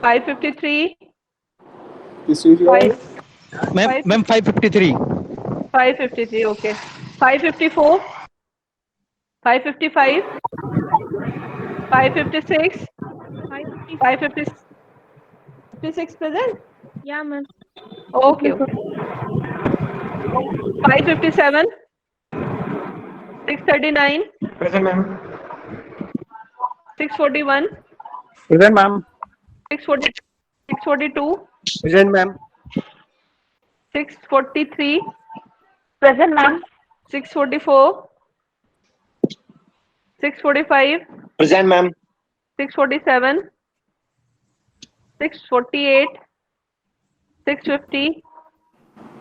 553, Ma'am, 553. 553। Okay, 554, 555, 556, 556 present. Yeah, ma'am. Okay okay, 557, 639, Present, ma'am. 641, Present, ma'am. 642, Present, ma'am. 643, Present, ma'am. 644, 645, Present, ma'am. 647, 648, 650,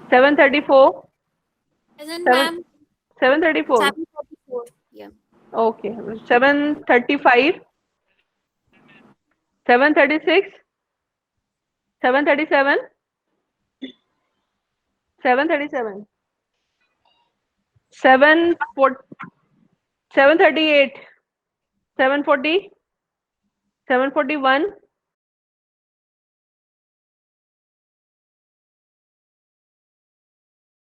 734. Present, Seven- ma'am. 734. 744. Yeah. Okay. 735. 736. 737. 737. 738. 740. 741.